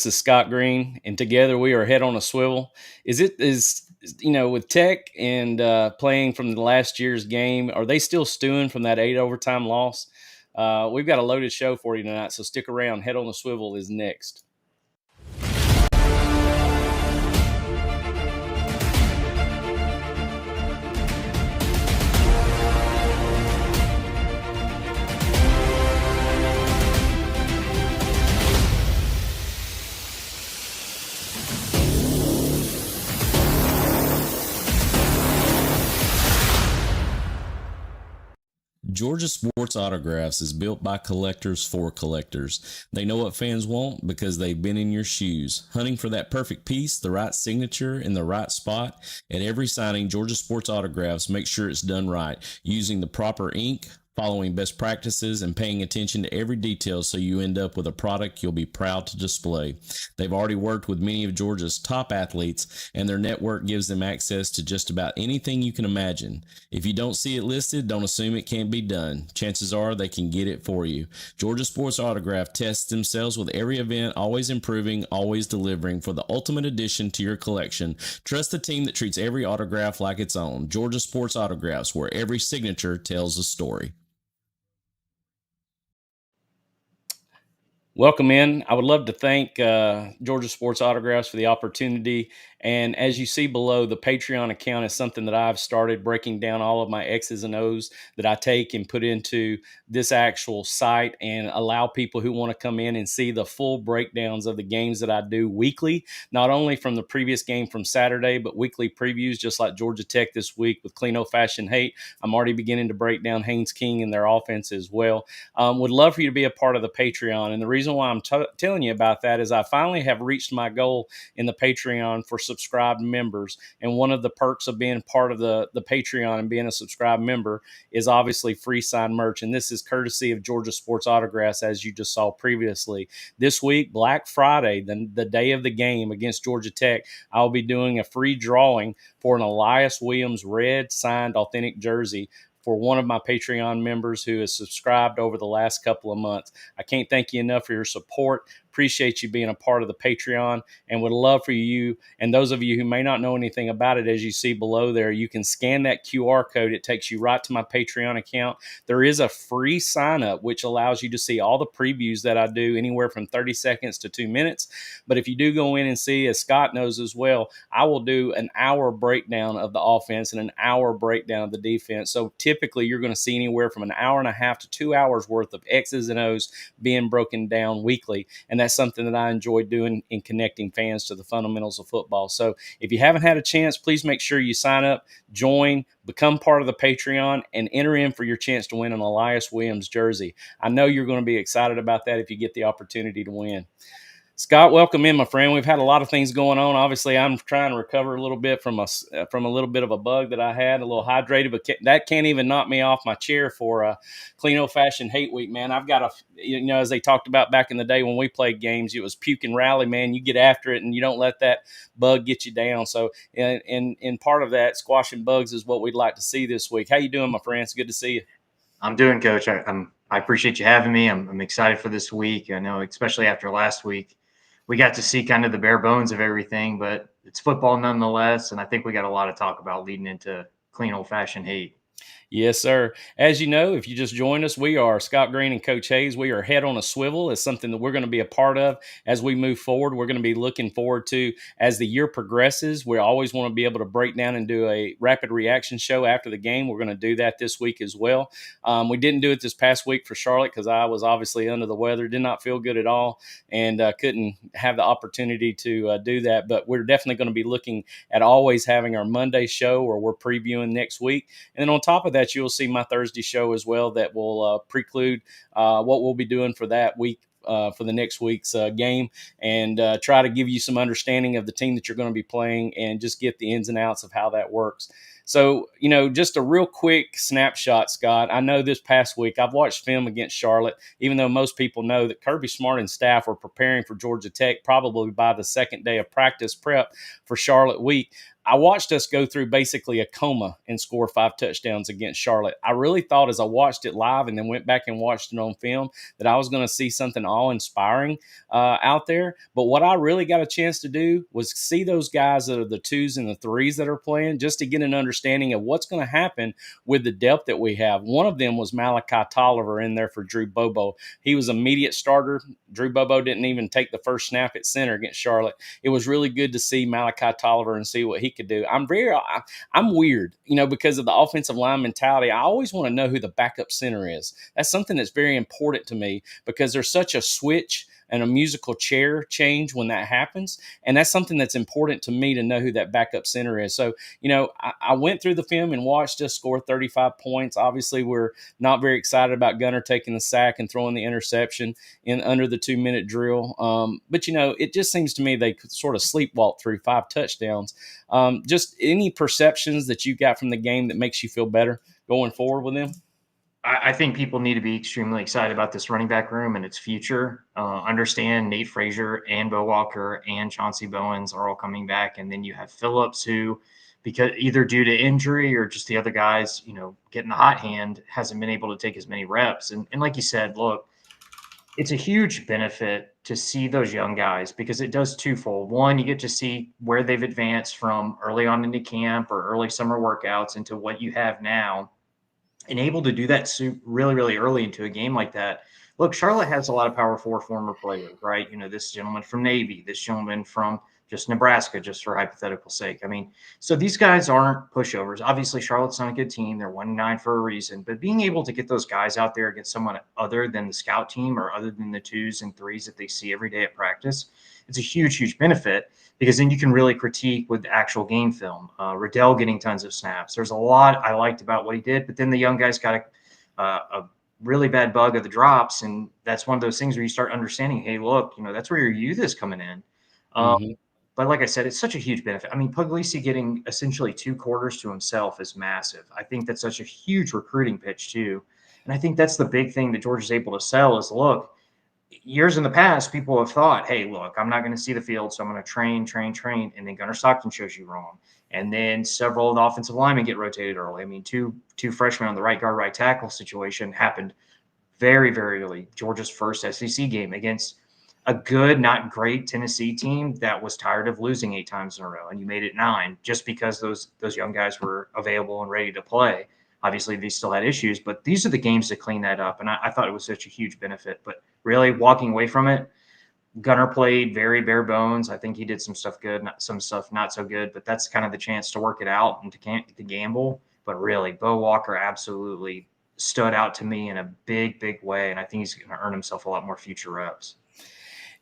is Scott Green, and together we are Head on a Swivel. With Tech and playing from the last year's game, are they still stewing from that 8 overtime loss? We've got a loaded show for you tonight, so stick around. Head on the Swivel is next. Georgia Sports Autographs is built by collectors for collectors. They know what fans want because they've been in your shoes, hunting for that perfect piece, the right signature, in the right spot. At every signing, Georgia Sports Autographs make sure it's done right, using the proper ink, following best practices, and paying attention to every detail so you end up with a product you'll be proud to display. They've already worked with many of Georgia's top athletes, and their network gives them access to just about anything you can imagine. If you don't see it listed, don't assume it can't be done. Chances are they can get it for you. Georgia Sports Autograph tests themselves with every event, always improving, always delivering for the ultimate addition to your collection. Trust the team that treats every autograph like its own. Georgia Sports Autographs, where every signature tells a story. Welcome in. I would love to thank Georgia Sports Autographs for the opportunity. And as you see below, the Patreon account is something that I've started breaking down all of my X's and O's that I take and put into this actual site and allow people who want to come in and see the full breakdowns of the games that I do weekly, not only from the previous game from Saturday, but weekly previews, just like Georgia Tech this week with Clean Old Fashioned Hate. I'm already beginning to break down Haynes King and their offense as well. Would love for you to be a part of the Patreon. And the reason why I'm telling you about that is I finally have reached my goal in the Patreon for subscribed members. And one of the perks of being part of the Patreon and being a subscribed member is obviously free signed merch. And this is courtesy of Georgia Sports Autographs, as you just saw previously. This week, Black Friday, the day of the game against Georgia Tech, I'll be doing a free drawing for an Elias Williams red signed authentic jersey for one of my Patreon members who has subscribed over the last couple of months. I can't thank you enough for your support. Appreciate you being a part of the Patreon, and would love for you, and those of you who may not know anything about it, as you see below there, you can scan that QR code. It takes you right to my Patreon account. There is a free sign up, which allows you to see all the previews that I do, anywhere from 30 seconds to 2 minutes. But if you do go in and see, as Scott knows as well, I will do an hour breakdown of the offense and an hour breakdown of the defense. So typically you're going to see anywhere from an hour and a half to 2 hours worth of X's and O's being broken down weekly. And that's something that I enjoy doing in connecting fans to the fundamentals of football. So if you haven't had a chance, please make sure you sign up, join, become part of the Patreon, and enter in for your chance to win an Elias Williams jersey. I know you're going to be excited about that if you get the opportunity to win. Scott, welcome in, my friend. We've had a lot of things going on. Obviously, I'm trying to recover a little bit from a little bit of a bug that I had, a little hydrated, but that can't even knock me off my chair for a Clean Old Fashioned Hate Week, man. I've got as they talked about back in the day when we played games, it was puke and rally, man. You get after it and you don't let that bug get you down. So, in part of that, squashing bugs is what we'd like to see this week. How you doing, my friend? It's good to see you. I'm doing, Coach. I appreciate you having me. I'm excited for this week. I know, especially after last week, we got to see kind of the bare bones of everything, but it's football nonetheless. And I think we got a lot to talk about leading into Clean Old Fashioned Hate. Yes, sir. As you know, if you just joined us, we are Scott Green and Coach Hayes. We are Head on a Swivel. It's something that we're going to be a part of as we move forward. We're going to be looking forward to as the year progresses. We always want to be able to break down and do a rapid reaction show after the game. We're going to do that this week as well. We didn't do it this past week for Charlotte because I was obviously under the weather, did not feel good at all, and couldn't have the opportunity to do that. But we're definitely going to be looking at always having our Monday show where we're previewing next week. And then on top of that, you'll see my Thursday show as well that will preclude what we'll be doing for that week, for the next week's game, and try to give you some understanding of the team that you're going to be playing and just get the ins and outs of how that works. So, just a real quick snapshot, Scott. I know this past week I've watched film against Charlotte, even though most people know that Kirby Smart and staff were preparing for Georgia Tech probably by the second day of practice prep for Charlotte week. I watched us go through basically a coma and score 5 touchdowns against Charlotte. I really thought as I watched it live and then went back and watched it on film that I was going to see something awe-inspiring out there. But what I really got a chance to do was see those guys that are the 2s and the 3s that are playing, just to get an understanding of what's going to happen with the depth that we have. One of them was Malachi Tolliver in there for Drew Bobo. He was immediate starter. Drew Bobo didn't even take the first snap at center against Charlotte. It was really good to see Malachi Tolliver and see what he could do. I'm weird, because of the offensive line mentality. I always want to know who the backup center is. That's something that's very important to me because there's such a switch and a musical chair change when that happens. And that's something that's important to me to know who that backup center is. So, I went through the film and watched us score 35 points. Obviously, we're not very excited about Gunner taking the sack and throwing the interception in under the 2-minute drill. But, it just seems to me they could sort of sleepwalk through 5 touchdowns. Just any perceptions that you got from the game that makes you feel better going forward with them? I think people need to be extremely excited about this running back room and its future. Understand Nate Frazier and Bo Walker and Chauncey Bowens are all coming back. And then you have Phillips, who, because either due to injury or just the other guys, getting the hot hand, hasn't been able to take as many reps. And like you said, look, it's a huge benefit to see those young guys because it does twofold. One, you get to see where they've advanced from early on into camp or early summer workouts into what you have now, and able to do that really, really early into a game like that. Look, Charlotte has a lot of Power 4 former players, right? This gentleman from Navy, this gentleman from just Nebraska, just for hypothetical sake. I mean, so these guys aren't pushovers. Obviously, Charlotte's not a good team. They're 1-9 for a reason. But being able to get those guys out there against someone other than the scout team or other than the 2s and 3s that they see every day at practice, it's a huge, huge benefit because then you can really critique with actual game film. Riddell getting tons of snaps. There's a lot I liked about what he did, but then the young guys got a really bad bug of the drops, and that's one of those things where you start understanding, hey, look, that's where your youth is coming in. But like I said, it's such a huge benefit. I mean, Puglisi getting essentially 2 quarters to himself is massive. I think that's such a huge recruiting pitch too. And I think that's the big thing that Georgia's able to sell is, look, years in the past, people have thought, hey, look, I'm not going to see the field, so I'm going to train. And then Gunnar Stockton shows you wrong. And then several of the offensive linemen get rotated early. I mean, two freshmen on the right guard, right tackle situation happened very, very early. Georgia's first SEC game against a good, not great Tennessee team that was tired of losing 8 times in a row. And you made it 9 just because those young guys were available and ready to play. Obviously, they still had issues, but these are the games to clean that up. And I thought it was such a huge benefit. But really, walking away from it, Gunner played very bare bones. I think he did some stuff good, some stuff not so good. But that's kind of the chance to work it out and to gamble. But really, Bo Walker absolutely stood out to me in a big, big way. And I think he's going to earn himself a lot more future reps.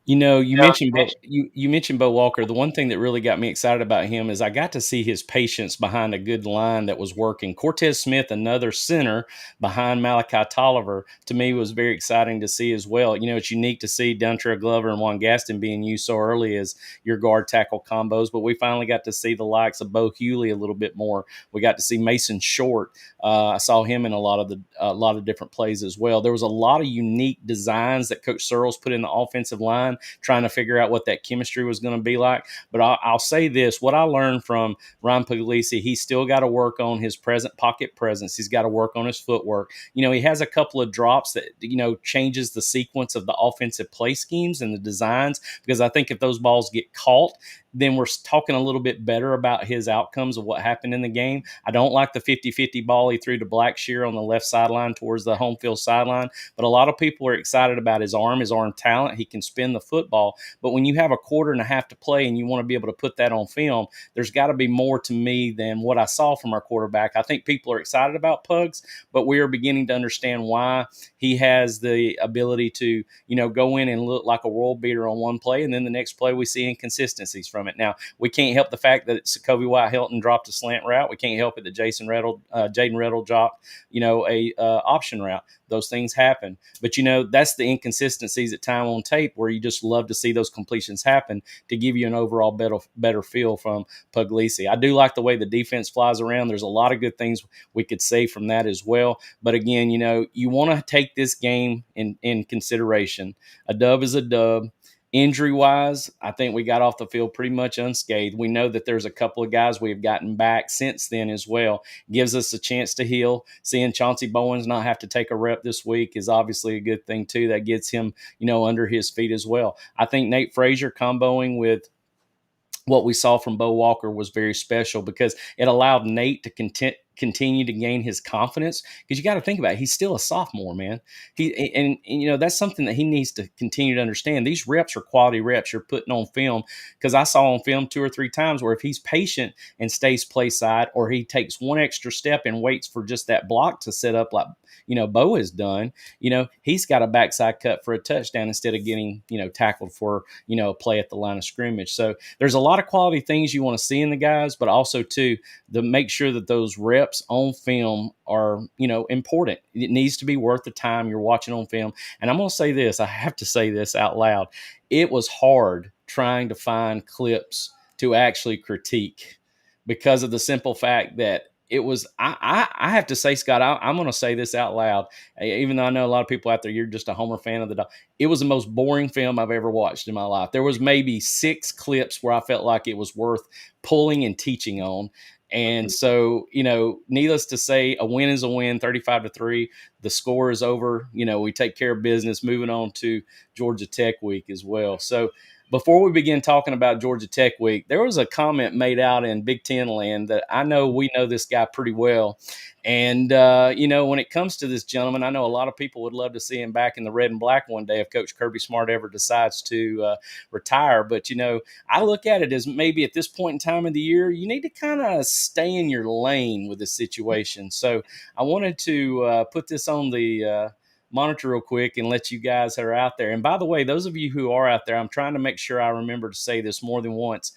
You mentioned Bo Walker. The one thing that really got me excited about him is I got to see his patience behind a good line that was working. Cortez Smith, another center behind Malachi Tolliver, to me was very exciting to see as well. It's unique to see Dontre Glover and Juan Gaston being used so early as your guard tackle combos, but we finally got to see the likes of Bo Hewley a little bit more. We got to see Mason Short. I saw him in a lot of different plays as well. There was a lot of unique designs that Coach Searles put in the offensive line, trying to figure out what that chemistry was going to be like. But I'll say this, what I learned from Ryan Puglisi, he's still got to work on his pocket presence. He's got to work on his footwork. He has a couple of drops that, changes the sequence of the offensive play schemes and the designs, because I think if those balls get caught, then we're talking a little bit better about his outcomes of what happened in the game. I don't like the 50-50 ball he threw to Blackshear on the left sideline towards the home field sideline, but a lot of people are excited about his arm talent. He can spin the football, but when you have a quarter and a half to play and you want to be able to put that on film, there's got to be more to me than what I saw from our quarterback. I think people are excited about Pugs, but we are beginning to understand why he has the ability to, go in and look like a world beater on one play, and then the next play we see inconsistencies from it. Now, we can't help the fact that Kobe White-Hilton dropped a slant route. We can't help it that Jaden Reddle dropped, a option route. Those things happen. But, that's the inconsistencies at time on tape where you just love to see those completions happen to give you an overall better feel from Puglisi. I do like the way the defense flies around. There's a lot of good things we could say from that as well. But, again, you want to take this game in consideration. A dub is a dub. Injury-wise, I think we got off the field pretty much unscathed. We know that there's a couple of guys we have gotten back since then as well. Gives us a chance to heal. Seeing Chauncey Bowens not have to take a rep this week is obviously a good thing too. That gets him, under his feet as well. I think Nate Frazier comboing with what we saw from Bo Walker was very special because it allowed Nate to continue to gain his confidence, because you got to think about it, he's still a sophomore, man. And that's something that he needs to continue to understand. These reps are quality reps you're putting on film, because I saw on film 2 or 3 times where if he's patient and stays play side, or he takes one extra step and waits for just that block to set up like Bo has done, he's got a backside cut for a touchdown instead of getting tackled for a play at the line of scrimmage. So there's a lot of quality things you want to see in the guys, but also too, to make sure that those reps on film are, important. It needs to be worth the time you're watching on film. And I'm going to say this, I have to say this out loud. It was hard trying to find clips to actually critique, because of the simple fact that it was, I have to say, Scott, I'm going to say this out loud, even though I know a lot of people out there, you're just a Homer fan of the dog. It was the most boring film I've ever watched in my life. There was maybe 6 clips where I felt like it was worth pulling and teaching on. And so, needless to say, a win is a win, 35-3. The score is over. We take care of business, moving on to Georgia Tech week as well. So before we begin talking about Georgia Tech week, there was a comment made out in Big Ten land that I know we know this guy pretty well. And, when it comes to this gentleman, I know a lot of people would love to see him back in the red and black one day if Coach Kirby Smart ever decides to retire. But, I look at it as maybe at this point in time of the year, you need to kind of stay in your lane with the situation. So I wanted to put this on the monitor real quick and let you guys that are out there. And by the way, those of you who are out there, I'm trying to make sure I remember to say this more than once.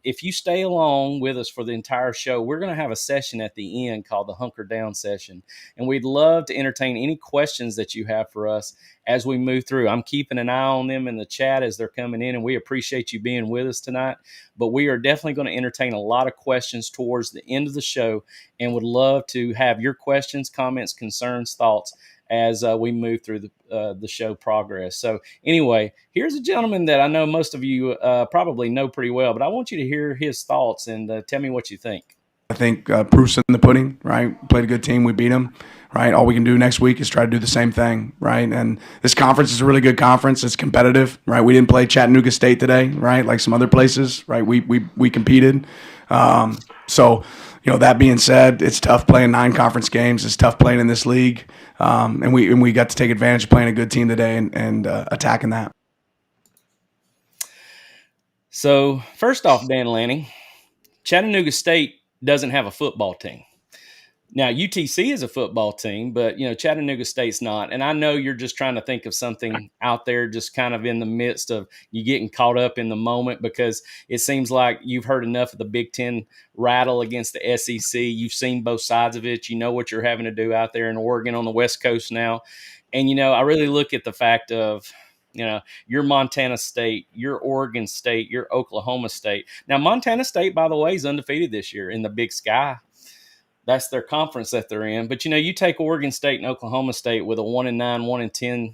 If you stay along with us for the entire show, we're going to have a session at the end called the Hunker Down session. And we'd love to entertain any questions that you have for us as we move through. I'm keeping an eye on them in the chat as they're coming in, and we appreciate you being with us tonight. But we are definitely going to entertain a lot of questions towards the end of the show, and would love to have your questions, comments, concerns, thoughts as we move through the show progress. So anyway, here's a gentleman that I know most of you probably know pretty well, but I want you to hear his thoughts and tell me what you think. I think proof's in the pudding, right? Played a good team. We beat them, right? All we can do next week is try to do the same thing, right? And this conference is a really good conference. It's competitive, right? We didn't play Chattanooga State today, right? Like some other places, right? We competed. So, that being said, it's tough playing 9 conference games. It's tough playing in this league. And we got to take advantage of playing a good team today and attacking that. So first off, Dan Lanning, Chattanooga State doesn't have a football team. Now, UTC is a football team, but, Chattanooga State's not. And I know you're just trying to think of something out there just kind of in the midst of you getting caught up in the moment, because it seems like you've heard enough of the Big Ten rattle against the SEC. You've seen both sides of it. You know what you're having to do out there in Oregon on the West Coast now. And, I really look at the fact of, your Montana State, your Oregon State, your Oklahoma State. Now, Montana State, by the way, is undefeated this year in the Big Sky. That's their conference that they're in. But, you take Oregon State and Oklahoma State with a 1-9,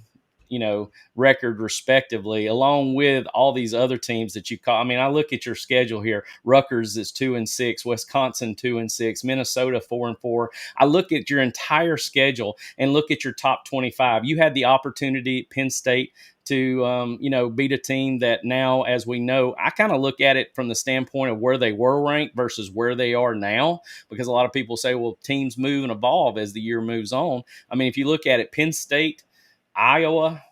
1-10, record respectively, along with all these other teams that you call. I mean, I look at your schedule here. Rutgers is 2-6, Wisconsin 2-6, Minnesota 4-4. I look at your entire schedule and look at your top 25. You had the opportunity at Penn State to, beat a team that now, as we know, I kind of look at it from the standpoint of where they were ranked versus where they are now, because a lot of people say, well, teams move and evolve as the year moves on. I mean, if you look at it, Penn State, Iowa,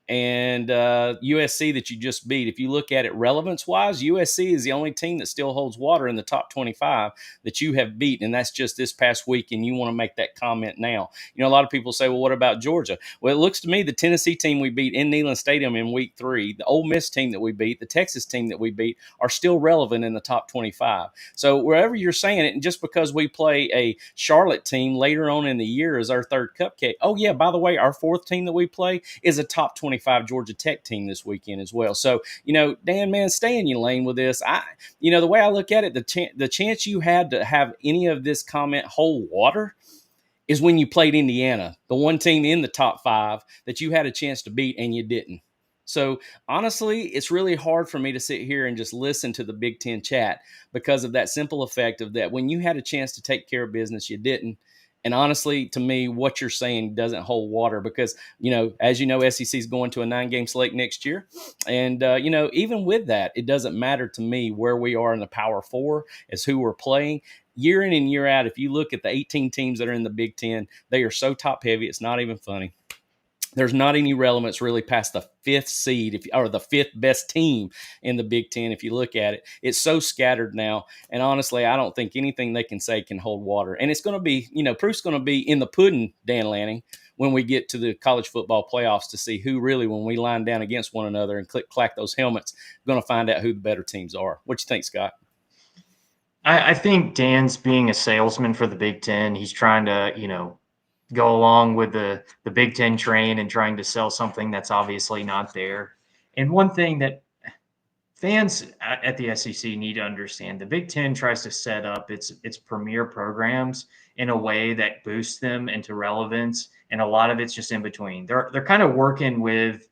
and USC that you just beat, if you look at it relevance-wise, USC is the only team that still holds water in the top 25 that you have beaten, and that's just this past week, and you want to make that comment now. A lot of people say, well, what about Georgia? Well, it looks to me the Tennessee team we beat in Neyland Stadium in week 3, the Ole Miss team that we beat, the Texas team that we beat are still relevant in the top 25. So wherever you're saying it, and just because we play a Charlotte team later on in the year as our third cupcake, oh, yeah, by the way, our 4th team that we play is a top 25 Georgia Tech team this weekend as well. So, Dan, man, stay in your lane with this. The way I look at it, the chance you had to have any of this comment hold water is when you played Indiana, the one team in the top 5 that you had a chance to beat and you didn't. So honestly, it's really hard for me to sit here and just listen to the Big Ten chat because of that simple effect of that when you had a chance to take care of business, you didn't. And honestly, to me, what you're saying doesn't hold water because, as you know, SEC is going to a 9-game slate next year. And, even with that, it doesn't matter to me where we are in the Power Four as who we're playing. Year in and year out, if you look at the 18 teams that are in the Big Ten, they are so top heavy, it's not even funny. There's not any relevance really past the 5th seed or the 5th best team in the Big Ten. If you look at it, it's so scattered now. And honestly, I don't think anything they can say can hold water. And it's going to be, proof's going to be in the pudding, Dan Lanning, when we get to the college football playoffs to see who really, when we line down against one another and clack those helmets, going to find out who the better teams are. What you think, Scott? I think Dan's being a salesman for the Big Ten. He's trying to, go along with the Big Ten train and trying to sell something that's obviously not there. And one thing that fans at the SEC need to understand, the Big Ten tries to set up its premier programs in a way that boosts them into relevance, and a lot of it's just in between. They're kind of working with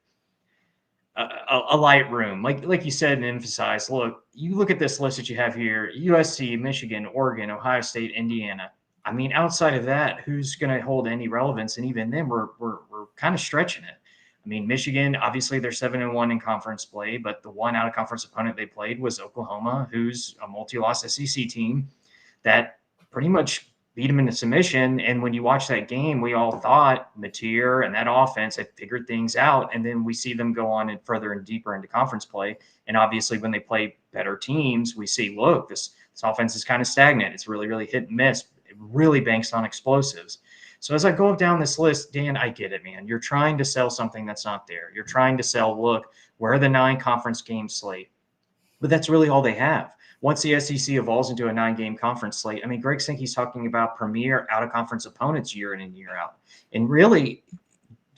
a light room, like you said and emphasized. Look, you look at this list that you have here: USC, Michigan, Oregon, Ohio State, Indiana. I mean, outside of that, who's going to hold any relevance? And even then, we're kind of stretching it. I mean, Michigan, obviously they're 7-1 in conference play, but the one out of conference opponent they played was Oklahoma, who's a multi-loss SEC team that pretty much beat them into submission. And when you watch that game, we all thought Mateer and that offense had figured things out. And then we see them go on and further and deeper into conference play. And obviously when they play better teams, we see, look, this offense is kind of stagnant. It's really, really hit and miss. It really banks on explosives. So as I go down this list, Dan, I get it, man. You're trying to sell something that's not there. You're trying to sell, look, where are the 9 conference game slate? But that's really all they have. Once the SEC evolves into a 9-game conference slate, I mean, Greg Sankey's talking about premier out-of-conference opponents year in and year out. And really,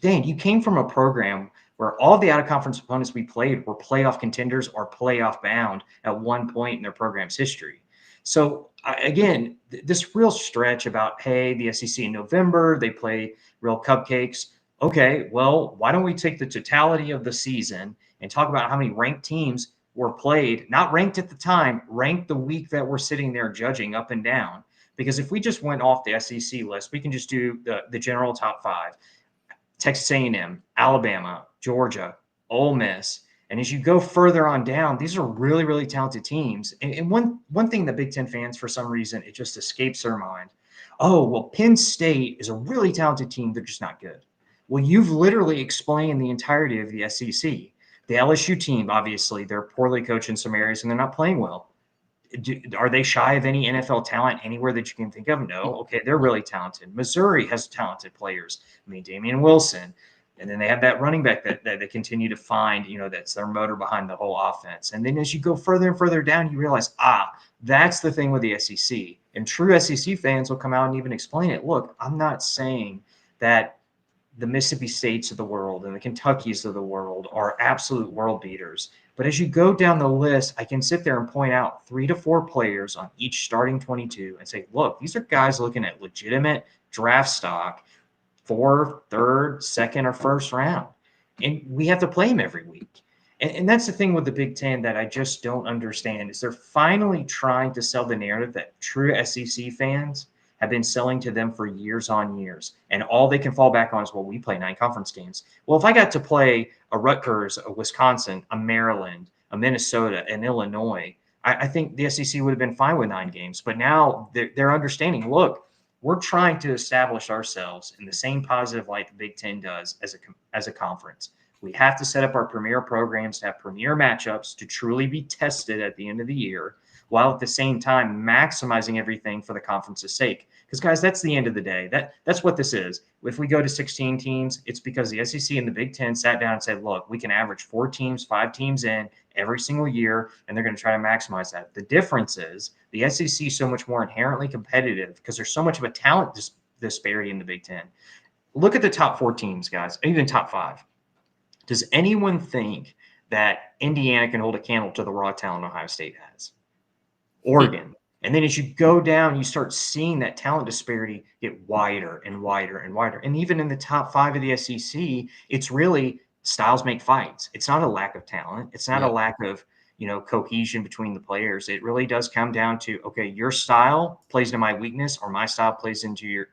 Dan, you came from a program where all the out-of-conference opponents we played were playoff contenders or playoff bound at one point in their program's history. So again, this real stretch about, hey, the SEC in November, they play real cupcakes. Okay, well, why don't we take the totality of the season and talk about how many ranked teams were played, not ranked at the time, ranked the week that we're sitting there judging up and down. Because if we just went off the SEC list, we can just do the general top 5. Texas A&M, Alabama, Georgia, Ole Miss. And as you go further on down, these are really, really talented teams. And one thing that Big Ten fans, for some reason, it just escapes their mind. Oh, well, Penn State is a really talented team. They're just not good. Well, you've literally explained the entirety of the SEC. The LSU team, obviously, they're poorly coached in some areas and they're not playing well. Are they shy of any NFL talent anywhere that you can think of? No. Okay, they're really talented. Missouri has talented players. I mean, Damian Wilson. And then they have that running back that they continue to find, that's their motor behind the whole offense. And then as you go further and further down, you realize, that's the thing with the SEC. And true SEC fans will come out and even explain it. Look, I'm not saying that the Mississippi States of the world and the Kentuckys of the world are absolute world beaters. But as you go down the list, I can sit there and point out 3 to 4 players on each starting 22 and say, look, these are guys looking at legitimate draft stock, 4th, 3rd, 2nd, or 1st round. And we have to play them every week. And that's the thing with the Big Ten that I just don't understand is they're finally trying to sell the narrative that true SEC fans have been selling to them for years on years. And all they can fall back on is, well, we play 9 conference games. Well, if I got to play a Rutgers, a Wisconsin, a Maryland, a Minnesota, an Illinois, I think the SEC would have been fine with 9 games. But now they're understanding, look, we're trying to establish ourselves in the same positive light the Big Ten does as a conference. We have to set up our premier programs to have premier matchups to truly be tested at the end of the year, while at the same time maximizing everything for the conference's sake. Because, guys, that's the end of the day. That's what this is. If we go to 16 teams, it's because the SEC and the Big Ten sat down and said, look, we can average 4 teams, 5 teams in every single year, and they're going to try to maximize that. The difference is the SEC is so much more inherently competitive because there's so much of a talent disparity in the Big Ten. Look at the top 4 teams, guys, even top 5. Does anyone think that Indiana can hold a candle to the raw talent Ohio State has? Oregon. And then as you go down, you start seeing that talent disparity get wider and wider and wider. And even in the top 5 of the SEC, it's really styles make fights. It's not a lack of talent. It's not a Yep. lack of, cohesion between the players. It really does come down to, okay, your style plays into my weakness, or my style plays into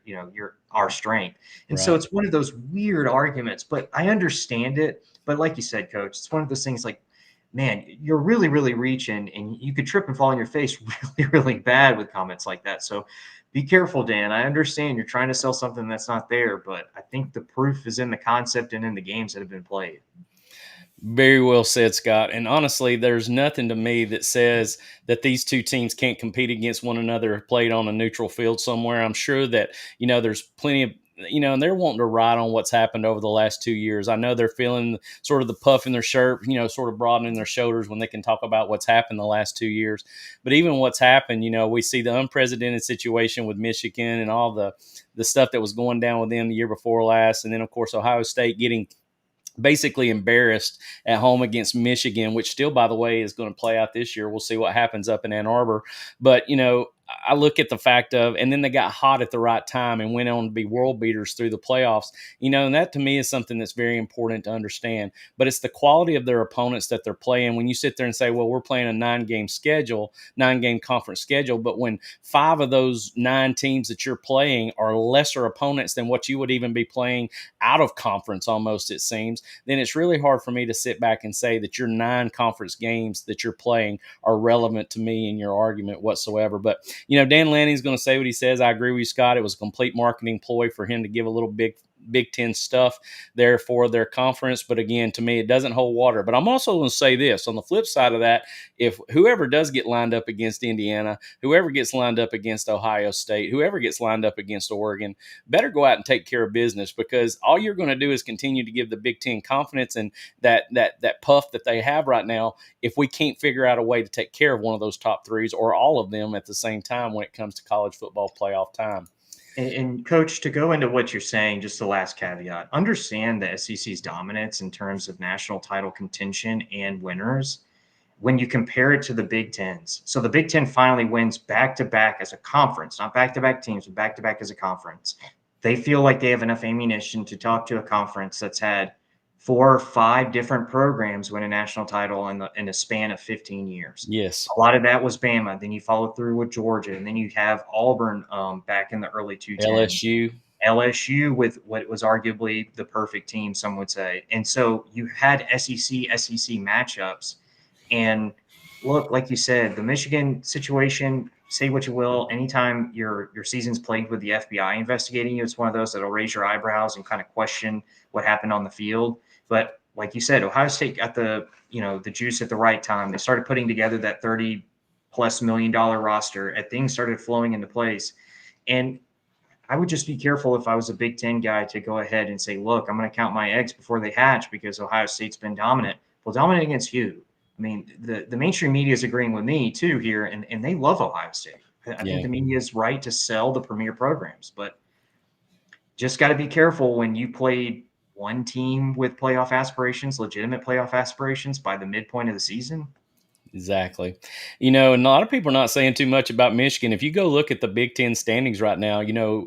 our strength. And so Right. it's one of those weird arguments, but I understand it. But like you said, Coach, it's one of those things like, man, you're really, really reaching, and you could trip and fall on your face really, really bad with comments like that. So be careful, Dan. I understand you're trying to sell something that's not there, but I think the proof is in the concept and in the games that have been played. Very well said, Scott. And honestly, there's nothing to me that says that these two teams can't compete against one another if played on a neutral field somewhere. I'm sure that, there's plenty of, and they're wanting to ride on what's happened over the last 2 years. I know they're feeling sort of the puff in their shirt, sort of broadening their shoulders when they can talk about what's happened the last 2 years. But even what's happened, we see the unprecedented situation with Michigan and all the stuff that was going down with them the year before last. And then, of course, Ohio State getting basically embarrassed at home against Michigan, which still, by the way, is going to play out this year. We'll see what happens up in Ann Arbor. But, I look at the fact of, and then they got hot at the right time and went on to be world beaters through the playoffs, and that to me is something that's very important to understand. But it's the quality of their opponents that they're playing. When you sit there and say, well, we're playing a 9-game conference schedule, but when 5 of those 9 teams that you're playing are lesser opponents than what you would even be playing out of conference almost, it seems, then it's really hard for me to sit back and say that your 9 conference games that you're playing are relevant to me in your argument whatsoever. But, Dan Lanning's going to say what he says. I agree with you, Scott. It was a complete marketing ploy for him to give a little Big Ten stuff there for their conference. But again, to me, it doesn't hold water. But I'm also going to say this on the flip side of that, if whoever does get lined up against Indiana, whoever gets lined up against Ohio State, whoever gets lined up against Oregon, better go out and take care of business, because all you're going to do is continue to give the Big Ten confidence and that puff that they have right now if we can't figure out a way to take care of one of those top threes or all of them at the same time when it comes to college football playoff time. And Coach, to go into what you're saying, just the last caveat, understand the SEC's dominance in terms of national title contention and winners when you compare it to the Big Tens. So the Big Ten finally wins back-to-back as a conference, not back-to-back teams, but back-to-back as a conference. They feel like they have enough ammunition to talk to a conference that's had 4 or 5 different programs win a national title in a span of 15 years. Yes. A lot of that was Bama. Then you follow through with Georgia, and then you have Auburn back in the early 2010s. LSU with what was arguably the perfect team, some would say. And so you had SEC matchups. And look, like you said, the Michigan situation, say what you will, anytime your season's plagued with the FBI investigating you, it's one of those that'll raise your eyebrows and kind of question what happened on the field. But like you said, Ohio State got the juice at the right time. They started putting together that $30+ million roster, and things started flowing into place. And I would just be careful if I was a Big Ten guy to go ahead and say, look, I'm going to count my eggs before they hatch because Ohio State's been dominant. Well, dominant against you. I mean, the mainstream media is agreeing with me too here, and they love Ohio State. I think the media is right to sell the premier programs, but just got to be careful when you played one team with playoff aspirations, legitimate playoff aspirations by the midpoint of the season. Exactly. And a lot of people are not saying too much about Michigan. If you go look at the Big Ten standings right now,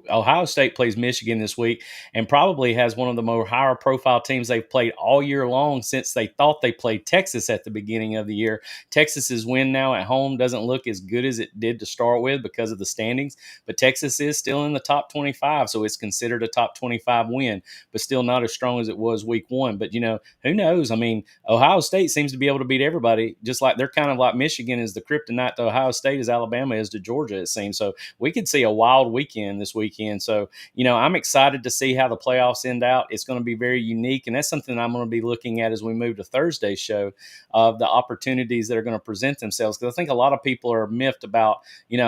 Ohio State plays Michigan this week and probably has one of the more higher profile teams they've played all year long since they thought they played Texas at the beginning of the year. Texas's win now at home doesn't look as good as it did to start with because of the standings, but Texas is still in the top 25, so it's considered a top 25 win, but still not as strong as it was week 1. But, who knows? I mean, Ohio State seems to be able to beat everybody, just like they're kind of like Michigan is the kryptonite to Ohio State as Alabama is to Georgia, it seems. So we could see a wild weekend this weekend. So, I'm excited to see how the playoffs end out. It's going to be very unique, and that's something I'm going to be looking at as we move to Thursday's show of the opportunities that are going to present themselves. Because I think a lot of people are miffed about,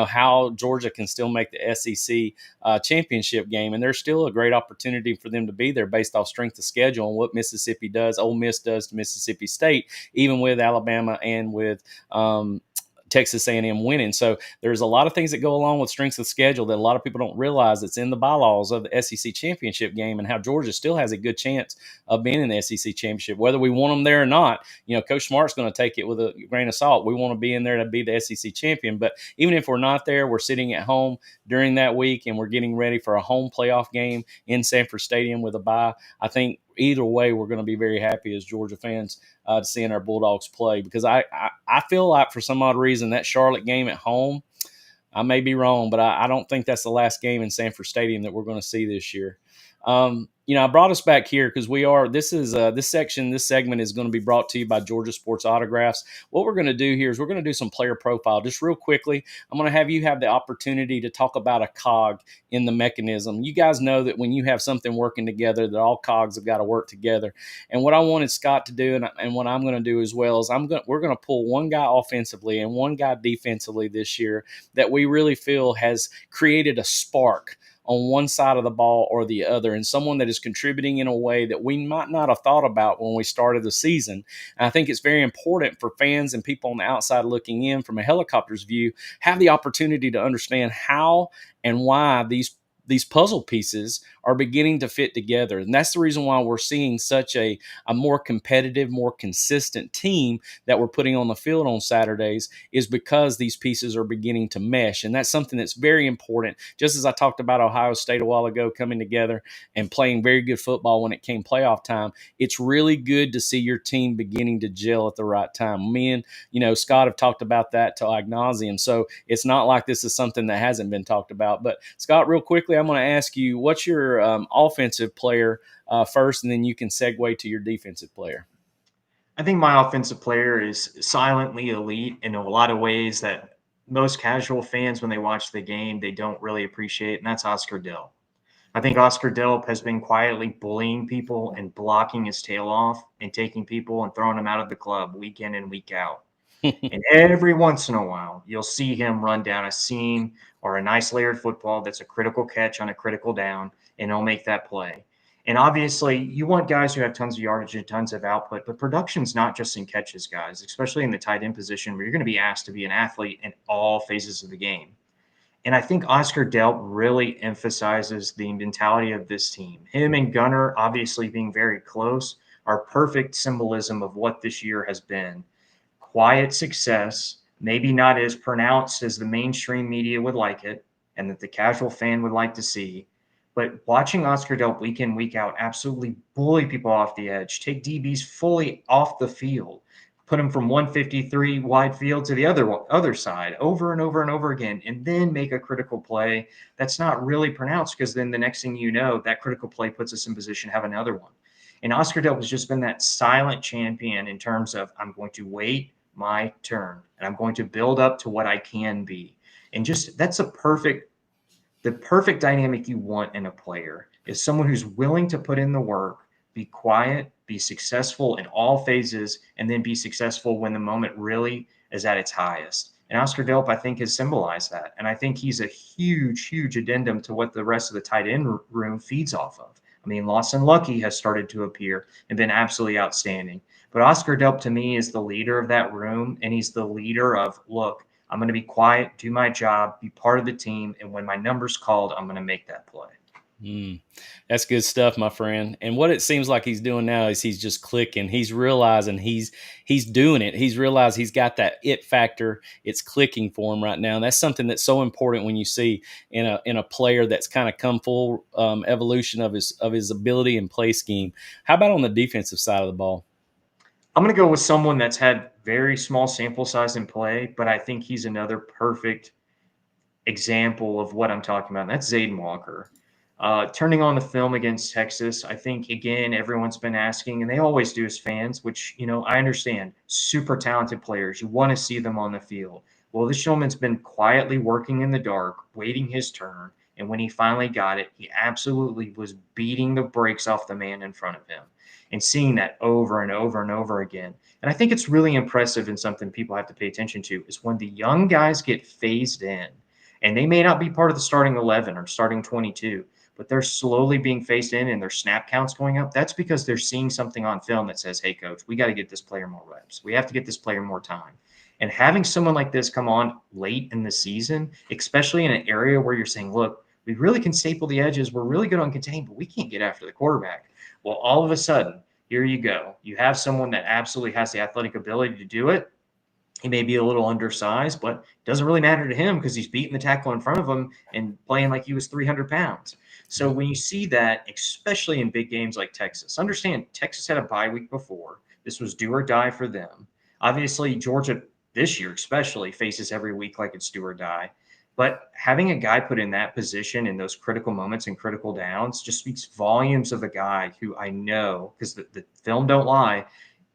how Georgia can still make the SEC championship game, and there's still a great opportunity for them to be there based off strength of schedule and what Mississippi does, Ole Miss does to Mississippi State, even with Alabama and with Texas A&M winning. So there's a lot of things that go along with strengths of schedule that a lot of people don't realize that's in the bylaws of the SEC championship game, and how Georgia still has a good chance of being in the SEC championship, whether we want them there or not. Coach Smart's going to take it with a grain of salt. We want to be in there to be the SEC champion, but even if we're not there, we're sitting at home during that week and we're getting ready for a home playoff game in Sanford Stadium with a bye. I think either way, we're going to be very happy as Georgia fans seeing our Bulldogs play, because I feel like for some odd reason that Charlotte game at home, I may be wrong, but I don't think that's the last game in Sanford Stadium that we're going to see this year. I brought us back here because this segment is going to be brought to you by Georgia Sports Autographs. What we're going to do here is we're going to do some player profile just real quickly. I'm going to have you have the opportunity to talk about a cog in the mechanism. You guys know that when you have something working together, that all cogs have got to work together. And what I wanted Scott to do, and what I'm going to do as well, is we're going to pull one guy offensively and one guy defensively this year that we really feel has created a spark on one side of the ball or the other, and someone that is contributing in a way that we might not have thought about when we started the season. And I think it's very important for fans and people on the outside looking in from a helicopter's view, have the opportunity to understand how and why these puzzle pieces are beginning to fit together. And that's the reason why we're seeing such a more competitive, more consistent team that we're putting on the field on Saturdays, is because these pieces are beginning to mesh. And that's something that's very important. Just as I talked about Ohio State a while ago coming together and playing very good football when it came playoff time, it's really good to see your team beginning to gel at the right time. Me and Scott have talked about that to ad nauseum. So it's not like this is something that hasn't been talked about. But Scott, real quickly, I'm going to ask you, what's your offensive player first, and then you can segue to your defensive player. I think my offensive player is silently elite in a lot of ways that most casual fans, when they watch the game, they don't really appreciate, and that's Oscar Delp. I think Oscar Delp has been quietly bullying people and blocking his tail off and taking people and throwing them out of the club week in and week out. And every once in a while, you'll see him run down a seam or a nice layered football that's a critical catch on a critical down, and he'll make that play. And obviously, you want guys who have tons of yardage and tons of output, but production's not just in catches, guys, especially in the tight end position where you're going to be asked to be an athlete in all phases of the game. And I think Oscar Delp really emphasizes the mentality of this team. Him and Gunner, obviously being very close, are perfect symbolism of what this year has been. Quiet success, maybe not as pronounced as the mainstream media would like it and that the casual fan would like to see, but watching Oscar Delp week in, week out absolutely bully people off the edge, take DBs fully off the field, put them from 153 wide field to the other side over and over and over again, and then make a critical play that's not really pronounced, because then the next thing you know, that critical play puts us in position to have another one. And Oscar Delp has just been that silent champion in terms of, I'm going to wait my turn and I'm going to build up to what I can be. And just that's the perfect dynamic you want in a player, is someone who's willing to put in the work, be quiet, be successful in all phases, and then be successful when the moment really is at its highest. And Oscar Delp, I think, has symbolized that. And I think he's a huge, huge addendum to what the rest of the tight end room feeds off of. I mean, Lawson Lucky has started to appear and been absolutely outstanding. But Oscar Delp, to me, is the leader of that room, and he's the leader of, look, I'm going to be quiet, do my job, be part of the team, and when my number's called, I'm going to make that play. That's good stuff, my friend. And what it seems like he's doing now is he's just clicking. He's realizing he's doing it. He's realized he's got that it factor. It's clicking for him right now. And that's something that's so important when you see in a player that's kind of come full evolution of his ability and play scheme. How about on the defensive side of the ball? I'm going to go with someone that's had very small sample size in play, but I think he's another perfect example of what I'm talking about. And that's Zayden Walker. Turning on the film against Texas, I think, again, everyone's been asking, and they always do as fans, which, I understand. Super talented players. You want to see them on the field. Well, this gentleman's been quietly working in the dark, waiting his turn. And when he finally got it, he absolutely was beating the brakes off the man in front of him, and seeing that over and over and over again. And I think it's really impressive, and something people have to pay attention to, is when the young guys get phased in, and they may not be part of the starting 11 or starting 22, but they're slowly being phased in and their snap counts going up. That's because they're seeing something on film that says, hey, coach, we got to get this player more reps. We have to get this player more time. And having someone like this come on late in the season, especially in an area where you're saying, look, we really can staple the edges. We're really good on contain, but we can't get after the quarterback. Well, all of a sudden, here you go. You have someone that absolutely has the athletic ability to do it, He may be a little undersized, but it doesn't really matter to him because he's beating the tackle in front of him and playing like he was 300 pounds. So when you see that, especially in big games like Texas, understand Texas had a bye week before. This was do or die for them. Obviously, Georgia this year especially faces every week like it's do or die. But having a guy put in that position in those critical moments and critical downs just speaks volumes of a guy who I know, because the film don't lie,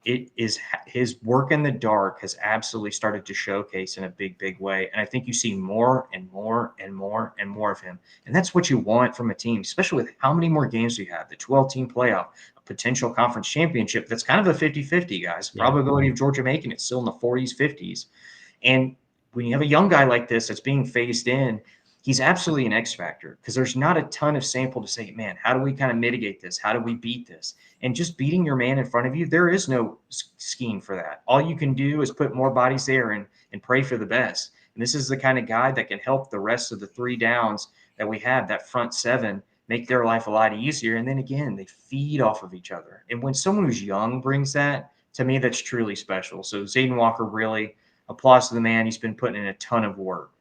it is his work in the dark has absolutely started to showcase in a big way. And I think you see more and more and more and more of him. And that's what you want from a team, especially with how many more games we have, the 12-team playoff, a potential conference championship. That's kind of a 50-50, guys. Yeah. Probability of Georgia making it still in the 40s, 50s. And when you have a young guy like this that's being phased in, he's absolutely an X factor because there's not a ton of sample to say, man, how do we kind of mitigate this? How do we beat this? And just beating your man in front of you, there is no scheme for that. All you can do is put more bodies there and pray for the best. And this is the kind of guy that can help the rest of the 3 downs that we have, that front 7, make their life a lot easier. And then again, they feed off of each other. And when someone who's young brings that, to me, that's truly special. So Zayden Walker, really applause to the man. He's been putting in a ton of work.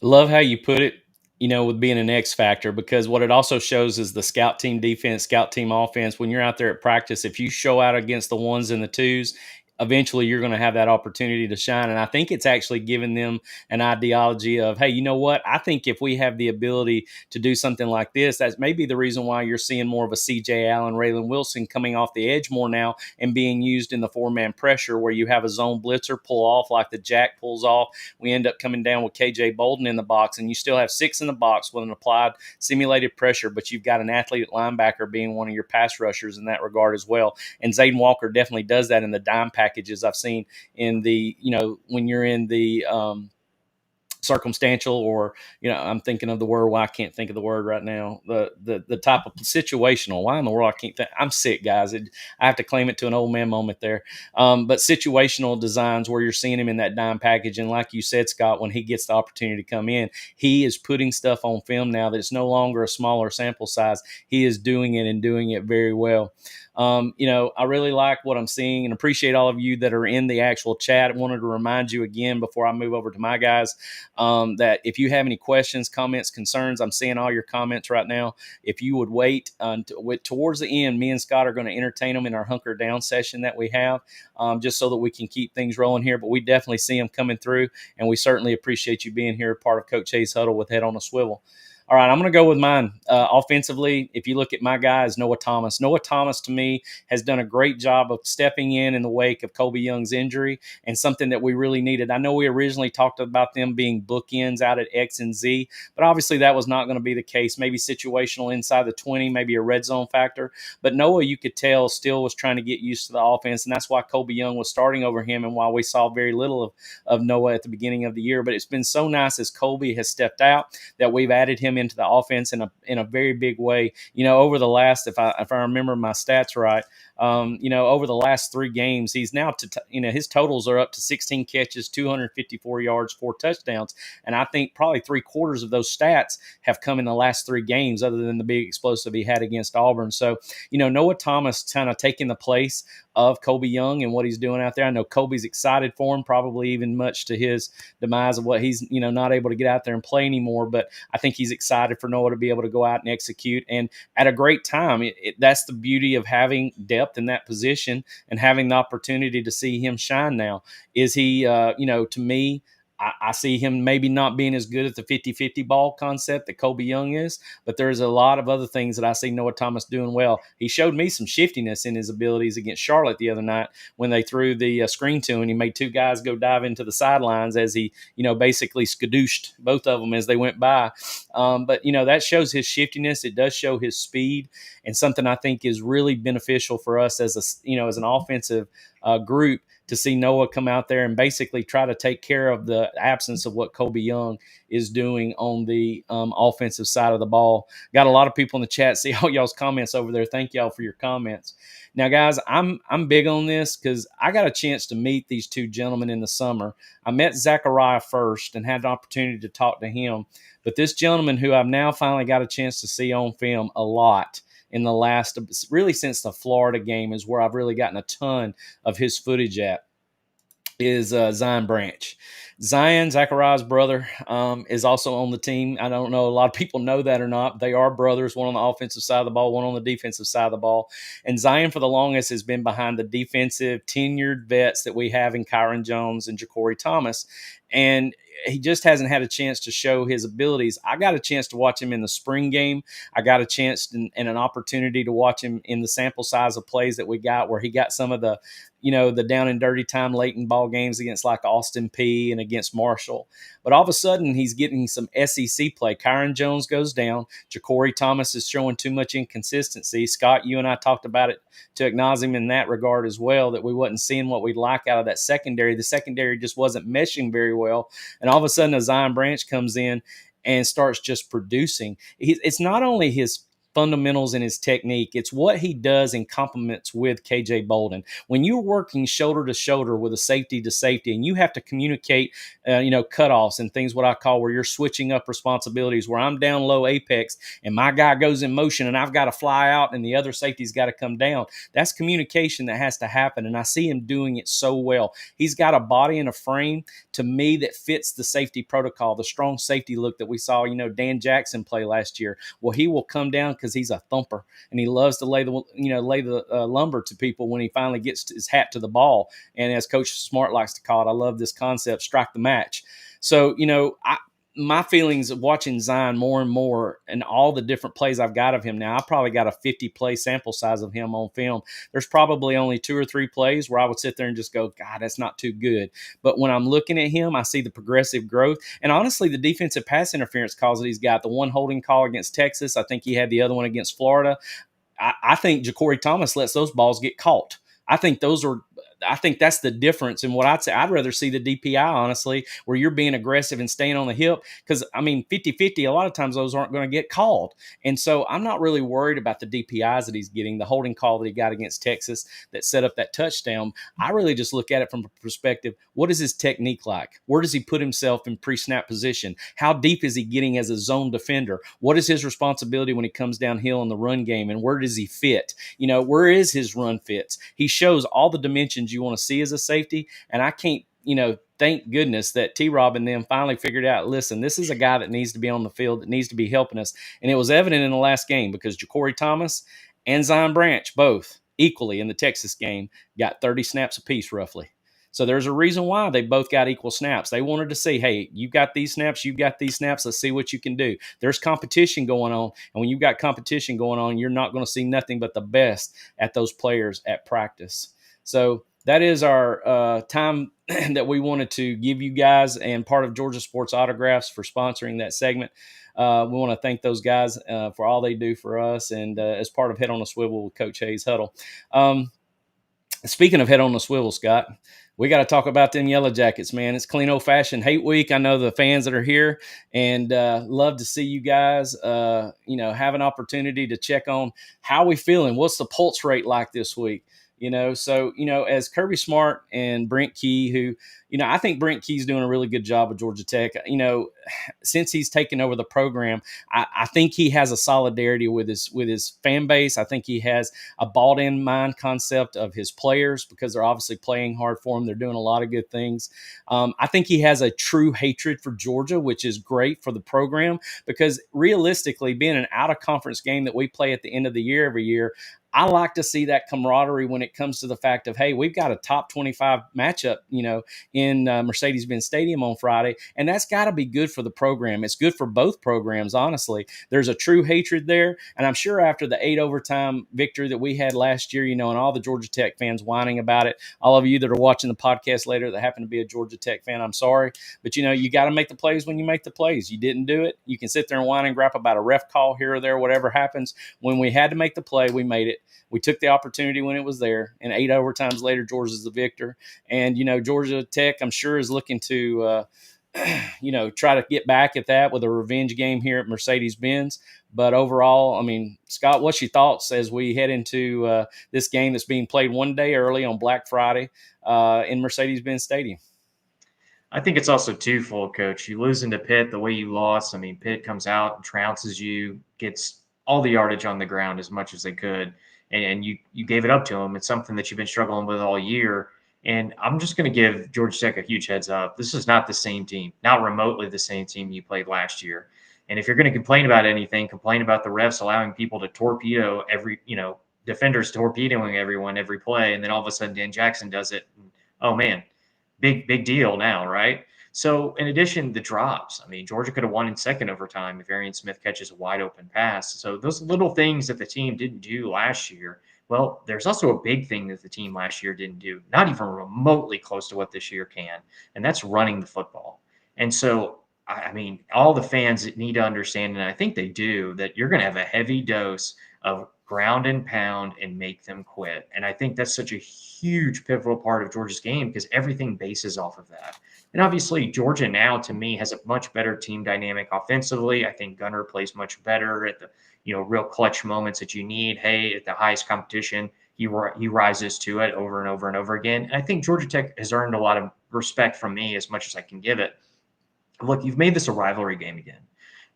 Love how you put it, with being an X factor, because what it also shows is the scout team defense, scout team offense. When you're out there at practice, if you show out against the 1s and the 2s, eventually you're going to have that opportunity to shine. And I think it's actually given them an ideology of, hey, you know what? I think if we have the ability to do something like this, that's maybe the reason why you're seeing more of a CJ Allen, Raylan Wilson coming off the edge more now and being used in the 4-man pressure, where you have a zone blitzer pull off like the Jack pulls off. We end up coming down with KJ Bolden in the box, and you still have 6 in the box with an applied simulated pressure, but you've got an athlete linebacker being one of your pass rushers in that regard as well. And Zayden Walker definitely does that in the dime packages I've seen in the, when you're in the circumstantial, or I'm thinking of the word. Why I can't think of the word right now. The type of situational. Why in the world I can't think? I'm sick, guys. I have to claim it to an old man moment there. But situational designs where you're seeing him in that dime package, and like you said, Scott, when he gets the opportunity to come in, he is putting stuff on film now that it's no longer a smaller sample size. He is doing it and doing it very well. I really like what I'm seeing and appreciate all of you that are in the actual chat. I wanted to remind you again before I move over to my guys that if you have any questions, comments, concerns, I'm seeing all your comments right now. If you would wait towards the end, me and Scott are going to entertain them in our hunker down session that we have, just so that we can keep things rolling here. But we definitely see them coming through, and we certainly appreciate you being here, part of Coach Hayes' Huddle with Head on a Swivel. All right, I'm going to go with mine. Offensively, if you look at my guys, Noah Thomas. Noah Thomas, to me, has done a great job of stepping in the wake of Colby Young's injury, and something that we really needed. I know we originally talked about them being bookends out at X and Z, but obviously that was not going to be the case. Maybe situational inside the 20, maybe a red zone factor. But Noah, you could tell, still was trying to get used to the offense, and that's why Colby Young was starting over him, and why we saw very little of Noah at the beginning of the year. But it's been so nice as Colby has stepped out that we've added him into the offense in a very big way. Over the last, if I remember my stats right, over the last 3 games, he's now his totals are up to 16 catches, 254 yards, 4 touchdowns, and I think probably 3/4 of those stats have come in the last 3 games, other than the big explosive he had against Auburn. So Noah Thomas kind of taking the place of Colby Young and what he's doing out there. I know Colby's excited for him, probably even much to his demise of what he's not able to get out there and play anymore. But I think he's excited for Noah to be able to go out and execute, and at a great time. That's the beauty of having depth in that position and having the opportunity to see him shine now. Is he, to me, I see him maybe not being as good at the 50-50 ball concept that Colby Young is, but there's a lot of other things that I see Noah Thomas doing well. He showed me some shiftiness in his abilities against Charlotte the other night when they threw the screen to him. He made 2 guys go dive into the sidelines as he, basically skadooshed both of them as they went by. But that shows his shiftiness. It does show his speed, and something I think is really beneficial for us as as an offensive group, to see Noah come out there and basically try to take care of the absence of what Colby Young is doing on the offensive side of the ball. Got a lot of people in the chat. See all y'all's comments over there. Thank y'all for your comments. Now, guys, I'm big on this because I got a chance to meet these 2 gentlemen in the summer. I met Zachariah first and had an opportunity to talk to him. But this gentleman, who I've now finally got a chance to see on film a lot, in the last, really since the Florida game, is where I've really gotten a ton of his footage at. is Zion Branch. Zion, Zachariah's brother, is also on the team. I don't know, a lot of people know that or not. They are brothers, one on the offensive side of the ball, one on the defensive side of the ball. And Zion, for the longest, has been behind the defensive tenured vets that we have in Kyron Jones and Ja'Cory Thomas. And he just hasn't had a chance to show his abilities. I got a chance to watch him in the spring game. I got a chance and an opportunity to watch him in the sample size of plays that we got, where he got some of the, the down and dirty time late in ball games against like Austin P and against Marshall. But all of a sudden, he's getting some SEC play. Kyron Jones goes down. Ja'Cory Thomas is showing too much inconsistency. Scott, you and I talked about it to acknowledge him in that regard as well, that we wasn't seeing what we'd like out of that secondary. The secondary just wasn't meshing very well. And all of a sudden, a Zion Branch comes in and starts just producing. It's not only his fundamentals and his technique, it's what he does in complements with KJ Bolden. When you're working shoulder to shoulder with a safety to safety, and you have to communicate, cutoffs and things, what I call where you're switching up responsibilities, where I'm down low apex and my guy goes in motion and I've got to fly out and the other safety's got to come down. That's communication that has to happen. And I see him doing it so well. He's got a body and a frame, to me, that fits the safety protocol, the strong safety look that we saw, Dan Jackson play last year. Well, he will come down because he's a thumper and he loves to lay the lumber to people when he finally gets his hat to the ball. And as Coach Smart likes to call it, I love this concept, strike the match. So, my feelings of watching Zion more and more and all the different plays I've got of him now, I probably got a 50 play sample size of him on film. There's probably only 2 or 3 plays where I would sit there and just go, God, that's not too good. But when I'm looking at him, I see the progressive growth. And honestly, the defensive pass interference calls that he's got, the one holding call against Texas, I think he had the other one against Florida. I think Ja'Cory Thomas lets those balls get caught. I think that's the difference in what I'd say. I'd rather see the DPI, honestly, where you're being aggressive and staying on the hip. Because, 50-50, a lot of times those aren't going to get called. And so I'm not really worried about the DPIs that he's getting, the holding call that he got against Texas that set up that touchdown. I really just look at it from a perspective, what is his technique like? Where does he put himself in pre-snap position? How deep is he getting as a zone defender? What is his responsibility when he comes downhill in the run game? And where does he fit? Where is his run fits? He shows all the dimensions you want to see as a safety. And I can't, thank goodness that T-Rob and them finally figured out, listen, this is a guy that needs to be on the field, that needs to be helping us. And it was evident in the last game because Ja'Cory Thomas and Zion Branch both equally in the Texas game got 30 snaps apiece roughly. So there's a reason why they both got equal snaps. They wanted to see, hey, you got these snaps, you've got these snaps. Let's see what you can do. There's competition going on. And when you've got competition going on, you're not going to see nothing but the best at those players at practice. So that is our time that we wanted to give you guys, and part of Georgia Sports Autographs for sponsoring that segment. We want to thank those guys for all they do for us, and as part of Head on a Swivel with Coach Hayes Hudl. Speaking of Head on a Swivel, Scott, we got to talk about them Yellow Jackets, man. It's clean old-fashioned hate week. I know the fans that are here, and love to see you guys, have an opportunity to check on how we feeling. What's the pulse rate like this week? As Kirby Smart and Brent Key, who, I think Brent Key's doing a really good job with Georgia Tech. Since he's taken over the program, I think he has a solidarity with his fan base. I think he has a bought-in mind concept of his players because they're obviously playing hard for him. They're doing a lot of good things. I think he has a true hatred for Georgia, which is great for the program because realistically, being an out-of-conference game that we play at the end of the year every year, I like to see that camaraderie when it comes to the fact of, hey, we've got a top 25 matchup, in Mercedes-Benz Stadium on Friday, and that's got to be good for the program. It's good for both programs, honestly. There's a true hatred there, and I'm sure after the 8 overtime victory that we had last year, and all the Georgia Tech fans whining about it, all of you that are watching the podcast later that happen to be a Georgia Tech fan, I'm sorry, but you got to make the plays when you make the plays. You didn't do it. You can sit there and whine and gripe about a ref call here or there, whatever happens. When we had to make the play, we made it. We took the opportunity when it was there, and 8 overtimes later, Georgia's the victor. And, Georgia Tech, I'm sure, is looking to, try to get back at that with a revenge game here at Mercedes-Benz. But overall, Scott, what's your thoughts as we head into this game that's being played one day early on Black Friday in Mercedes-Benz Stadium? I think it's also twofold, Coach. You losing to Pitt the way you lost. Pitt comes out and trounces you, gets all the yardage on the ground as much as they could. And you gave it up to them. It's something that you've been struggling with all year. And I'm just going to give Georgia Tech a huge heads up. This is not the same team, not remotely the same team you played last year. And if you're going to complain about anything, complain about the refs allowing people to torpedo defenders torpedoing everyone every play. And then all of a sudden Dan Jackson does it. And, oh, man, big deal now, right? So in addition, the drops. I mean, Georgia could have won in second overtime if Arian Smith catches a wide open pass. So those little things that the team didn't do last year. Well, there's also a big thing that the team last year didn't do, not even remotely close to what this year can, and that's running the football. And so, I mean, all the fans need to understand, and I think they do, that you're going to have a heavy dose of ground and pound and make them quit. And I think that's such a huge pivotal part of Georgia's game because everything bases off of that. And obviously, Georgia now, to me, has a much better team dynamic offensively. I think Gunner plays much better at the real clutch moments that you need. Hey, at the highest competition, he rises to it over and over and over again. And I think Georgia Tech has earned a lot of respect from me as much as I can give it. Look, you've made this a rivalry game again.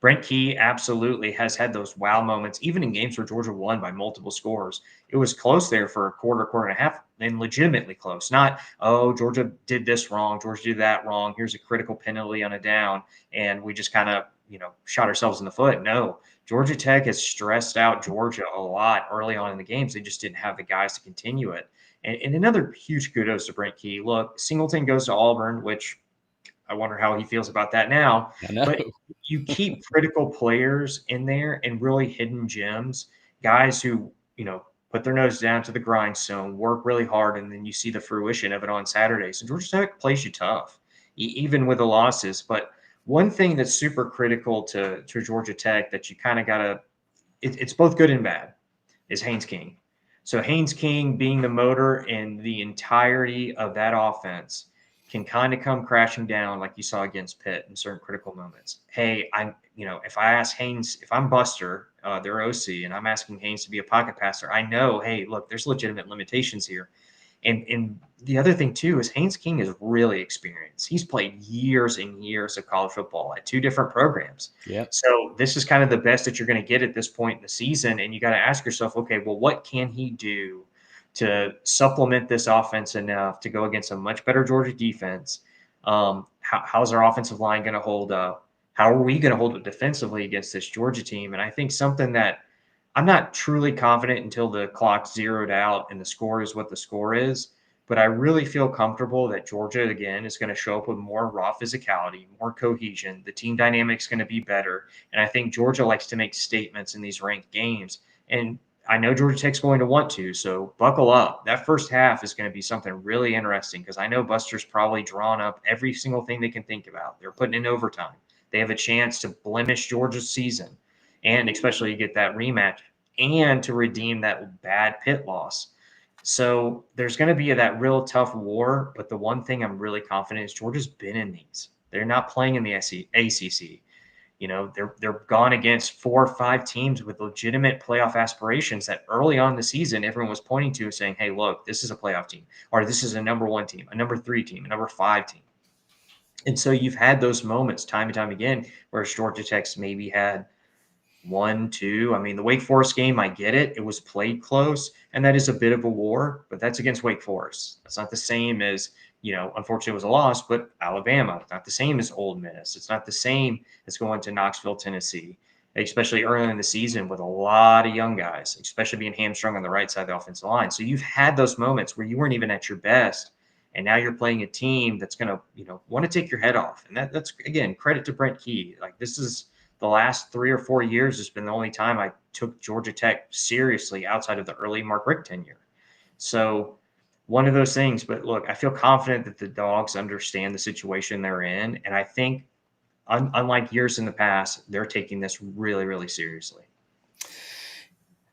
Brent Key absolutely has had those wow moments, even in games where Georgia won by multiple scores. It was close there for a quarter and a half, and legitimately close. Not, oh, Georgia did this wrong, Georgia did that wrong. Here's a critical penalty on a down, and we just kind of, shot ourselves in the foot. No, Georgia Tech has stressed out Georgia a lot early on in the games. They just didn't have the guys to continue it. And another huge kudos to Brent Key. Look, Singleton goes to Auburn, which I wonder how he feels about that now. I know. But you keep critical players in there and really hidden gems, guys who, put their nose down to the grindstone, work really hard, and then you see the fruition of it on Saturday. So Georgia Tech plays you tough, even with the losses. But one thing that's super critical to Georgia Tech that you kind of got to it's both good and bad is Haynes King. So Haynes King being the motor and the entirety of that offense can kind of come crashing down like you saw against Pitt in certain critical moments. Hey, if I ask Haynes, if I'm Buster, their OC, and I'm asking Haynes to be a pocket passer, I know, hey, look, there's legitimate limitations here. And the other thing, too, is Haynes King is really experienced. He's played years and years of college football at two different programs. Yeah. So this is kind of the best that you're going to get at this point in the season. And you got to ask yourself, okay, well, what can he do to supplement this offense enough to go against a much better Georgia defense? How's our offensive line going to hold up? How are we going to hold it defensively against this Georgia team? And I think something that I'm not truly confident until the clock's zeroed out and the score is what the score is, but I really feel comfortable that Georgia, again, is going to show up with more raw physicality, more cohesion. The team dynamic's going to be better. And I think Georgia likes to make statements in these ranked games. And I know Georgia Tech's going to want to, so buckle up. That first half is going to be something really interesting because I know Buster's probably drawn up every single thing they can think about. They're putting in overtime. They have a chance to blemish Georgia's season, and especially get that rematch and to redeem that bad Pitt loss. So there's going to be that real tough war, but the one thing I'm really confident is Georgia's been in these. They're not playing in the ACC. They're gone against 4 or 5 teams with legitimate playoff aspirations that early on in the season everyone was pointing to saying, hey, look, this is a playoff team, or this is a number 1 team, a number 3 team, a number 5 team. And so you've had those moments time and time again where Georgia Tech's maybe had 1, 2. I mean, the Wake Forest game, I get it. It was played close, and that is a bit of a war, but that's against Wake Forest. That's not the same as, unfortunately it was a loss, but Alabama. It's not the same as Ole Miss. It's not the same as going to Knoxville, Tennessee, especially early in the season with a lot of young guys, especially being hamstrung on the right side of the offensive line. So you've had those moments where you weren't even at your best, and now you're playing a team that's going to, want to take your head off. And that's, again, credit to Brent Key. Like, this is the last 3 or 4 years has been the only time I took Georgia Tech seriously outside of the early Mark Richt tenure. So one of those things. But look, I feel confident that the Dawgs understand the situation they're in. And I think, unlike years in the past, they're taking this really, really seriously.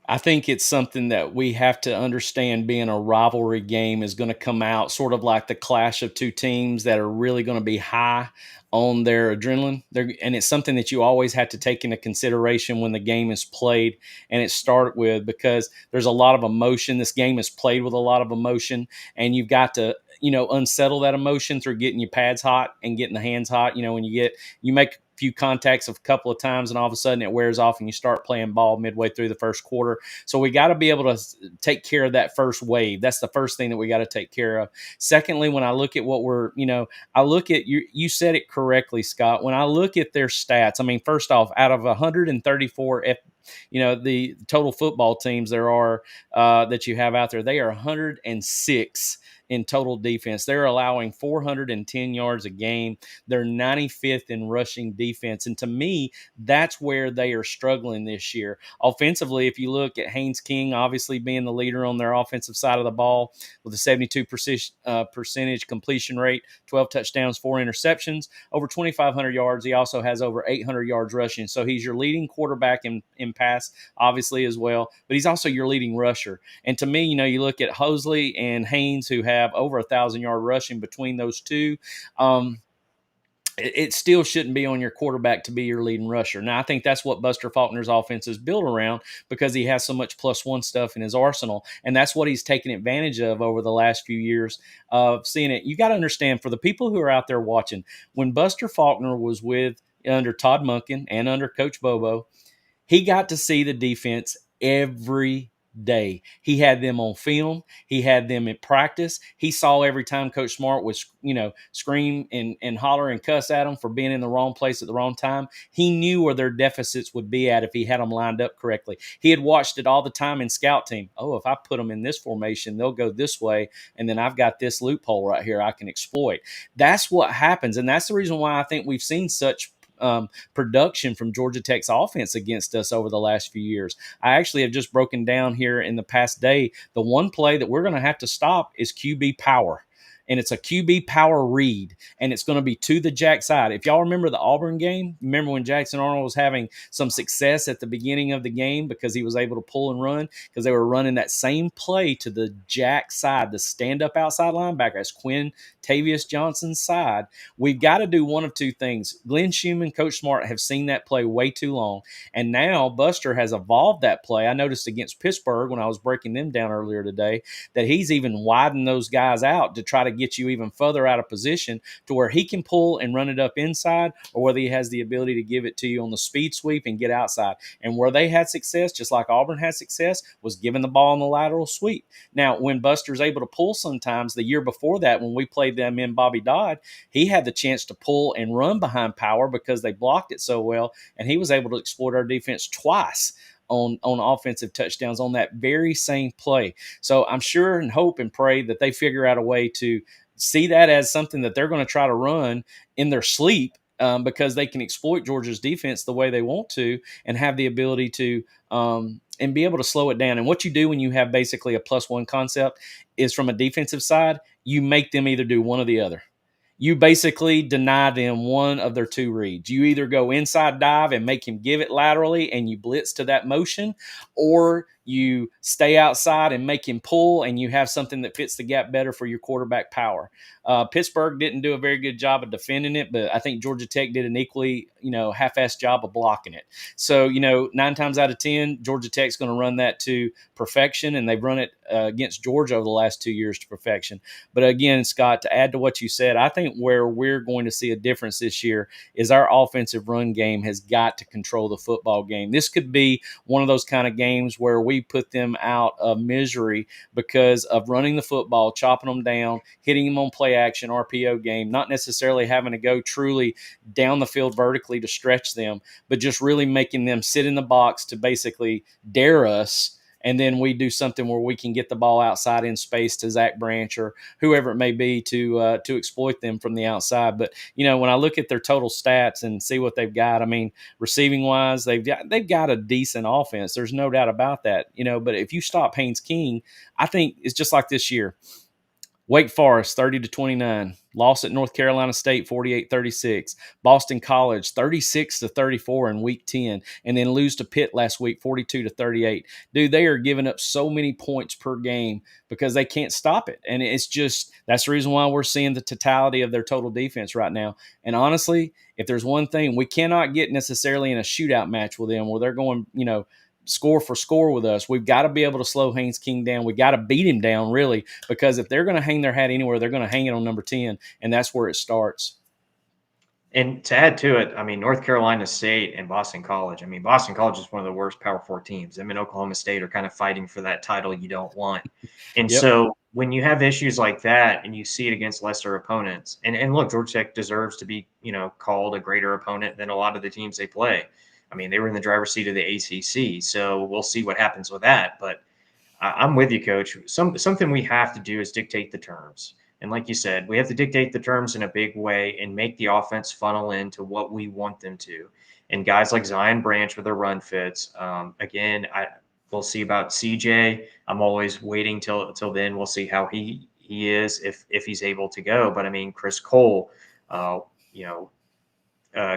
I think it's something that we have to understand. Being a rivalry game is going to come out sort of like the clash of two teams that are really going to be high on their adrenaline. And it's something that you always have to take into consideration when the game is played and it started with, because there's a lot of emotion. This game is played with a lot of emotion, and you've got to unsettle that emotion through getting your pads hot and getting the hands hot. When you make a few contacts a couple of times and all of a sudden it wears off and you start playing ball midway through the first quarter. So we got to be able to take care of that first wave. That's the first thing that we got to take care of. Secondly, when I look at what I look at you said it correctly, Scott. When I look at their stats, I mean, first off, out of 134 the total football teams there are that you have out there, they are 106 in total defense. They're allowing 410 yards a game. They're 95th in rushing defense. And to me, that's where they are struggling this year. Offensively, if you look at Haynes King, obviously being the leader on their offensive side of the ball with a 72% percentage completion rate, 12 touchdowns, 4 interceptions, over 2,500 yards. He also has over 800 yards rushing. So he's your leading quarterback in pass, obviously, as well. But he's also your leading rusher. And to me, you look at Hosley and Haynes, who have over 1,000-yard rushing between those two. It still shouldn't be on your quarterback to be your leading rusher. Now, I think that's what Buster Faulkner's offense is built around because he has so much +1 stuff in his arsenal, and that's what he's taken advantage of over the last few years of seeing it. You got to understand, for the people who are out there watching, when Buster Faulkner was under Todd Monken and under Coach Bobo, he got to see the defense every day. He had them on film. He had them in practice. He saw every time Coach Smart would, scream and holler and cuss at them for being in the wrong place at the wrong time. He knew where their deficits would be at if he had them lined up correctly. He had watched it all the time in scout team. Oh, if I put them in this formation, they'll go this way, and then I've got this loophole right here I can exploit. That's what happens, and that's the reason why I think we've seen such production from Georgia Tech's offense against us over the last few years. I actually have just broken down here in the past day. The one play that we're going to have to stop is QB power. And it's a QB power read, and it's going to be to the Jack side. If y'all remember the Auburn game, remember when Jackson Arnold was having some success at the beginning of the game because he was able to pull and run because they were running that same play to the Jack side, the stand-up outside linebacker. That's Quinn Tavius Johnson's side. We've got to do one of two things. Glenn Schumann, Coach Smart have seen that play way too long, and now Buster has evolved that play. I noticed against Pittsburgh when I was breaking them down earlier today that he's even widened those guys out to try to get you even further out of position to where he can pull and run it up inside, or whether he has the ability to give it to you on the speed sweep and get outside. And where they had success, just like Auburn had success, was giving the ball on the lateral sweep. Now, when Buster's able to pull sometimes, the year before that when we played them in Bobby Dodd, he had the chance to pull and run behind power because they blocked it so well, and he was able to exploit our defense twice on offensive touchdowns on that very same play. So I'm sure and hope and pray that they figure out a way to see that as something that they're going to try to run in their sleep because they can exploit Georgia's defense the way they want to and have the ability to and be able to slow it down. And what you do when you have basically a +1 concept is from a defensive side, you make them either do one or the other. You basically deny them one of their two reads. You either go inside dive and make him give it laterally and you blitz to that motion, or you stay outside and make him pull and you have something that fits the gap better for your quarterback power. Pittsburgh didn't do a very good job of defending it, but I think Georgia Tech did an equally, half-assed job of blocking it. So, 9 times out of 10, Georgia Tech's going to run that to perfection, and they've run it against Georgia over the last 2 years to perfection. But again, Scott, to add to what you said, I think where we're going to see a difference this year is our offensive run game has got to control the football game. This could be one of those kind of games where we put them out of misery because of running the football, chopping them down, hitting them on play action, RPO game, not necessarily having to go truly down the field vertically to stretch them, but just really making them sit in the box to basically dare us. And then we do something where we can get the ball outside in space to Zach Branch or whoever it may be to exploit them from the outside. But, when I look at their total stats and see what they've got, I mean, receiving wise, they've got a decent offense. There's no doubt about that, but if you stop Haynes King, I think it's just like this year. Wake Forest, 30-29. Loss at North Carolina State, 48-36. Boston College, 36-34 in Week 10. And then lose to Pitt last week, 42-38. Dude, they are giving up so many points per game because they can't stop it. And it's just, that's the reason why we're seeing the totality of their total defense right now. And honestly, if there's one thing, we cannot get necessarily in a shootout match with them where they're going, score for score with us. We've got to be able to slow Haynes King down. We got to beat him down, really, because if they're going to hang their hat anywhere, they're going to hang it on number 10, and that's where it starts. And to add to it, I mean, North Carolina State and Boston College. I mean, Boston College is one of the worst Power 4 teams. Them and Oklahoma State are kind of fighting for that title you don't want. And Yep. so when you have issues like that and you see it against lesser opponents, and look, Georgia Tech deserves to be, called a greater opponent than a lot of the teams they play. I mean, they were in the driver's seat of the ACC, so we'll see what happens with that. But I'm with you, Coach. Something we have to do is dictate the terms. And like you said, we have to dictate the terms in a big way and make the offense funnel into what we want them to. And guys like Zion Branch with their run fits. Again, we'll see about CJ. I'm always waiting till then. We'll see how he is if he's able to go. But I mean, Chris Cole,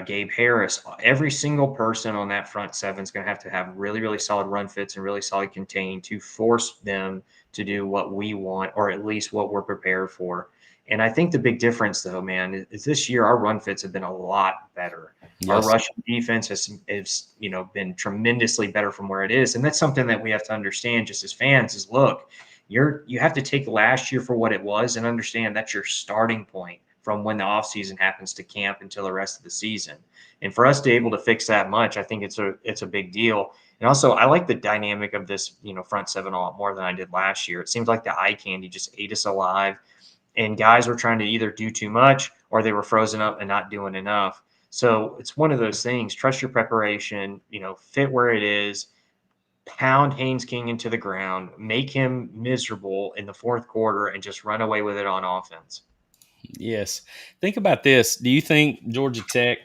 Gabe Harris, every single person on that front seven is going to have really, really solid run fits and really solid contain to force them to do what we want, or at least what we're prepared for. And I think the big difference, though, man, is this year our run fits have been a lot better. Yes. Our rushing defense has been tremendously better from where it is, and that's something that we have to understand just as fans. Is look, you have to take last year for what it was and understand that's your starting point from when the offseason happens to camp until the rest of the season. And for us to be able to fix that much, I think it's a big deal. And also, I like the dynamic of this, front seven a lot more than I did last year. It seems like the eye candy just ate us alive, and guys were trying to either do too much or they were frozen up and not doing enough. So it's one of those things. Trust your preparation, fit where it is, pound Haynes King into the ground, make him miserable in the fourth quarter, and just run away with it on offense. Yes. Think about this. Do you think Georgia Tech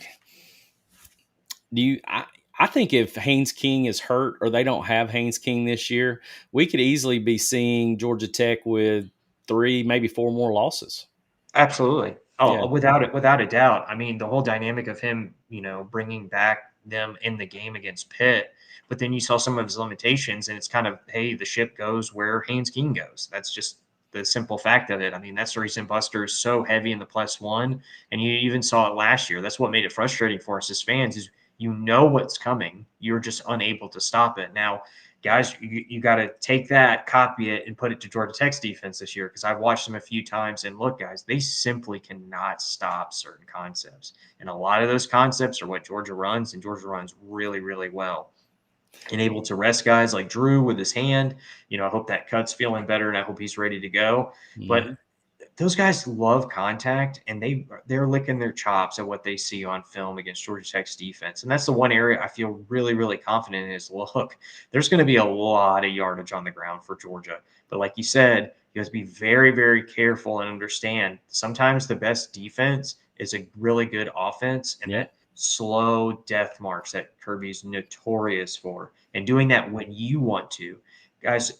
I think if Haynes King is hurt or they don't have Haynes King this year, we could easily be seeing Georgia Tech with 3, maybe 4 more losses. Absolutely. Oh, Yeah. without a doubt. I mean, the whole dynamic of him, bringing back them in the game against Pitt, but then you saw some of his limitations, and it's kind of, hey, the ship goes where Haynes King goes. That's just the simple fact of it. I mean, that's the reason Buster is so heavy in the +1, and you even saw it last year. That's what made it frustrating for us as fans is what's coming. You're just unable to stop it. Now, guys, you got to take that, copy it, and put it to Georgia Tech's defense this year, because I've watched them a few times, and look, guys, they simply cannot stop certain concepts. And a lot of those concepts are what Georgia runs, and Georgia runs really, really well. And able to rest guys like Drew with his hand. I hope that cut's feeling better, and I hope he's ready to go. Mm-hmm. But those guys love contact, and they're licking their chops at what they see on film against Georgia Tech's defense. And that's the one area I feel really, really confident in is, look, there's going to be a lot of yardage on the ground for Georgia. But like you said, you have to be very, very careful and understand sometimes the best defense is a really good offense, and that slow death march that Kirby's notorious for, and doing that when you want to. Guys,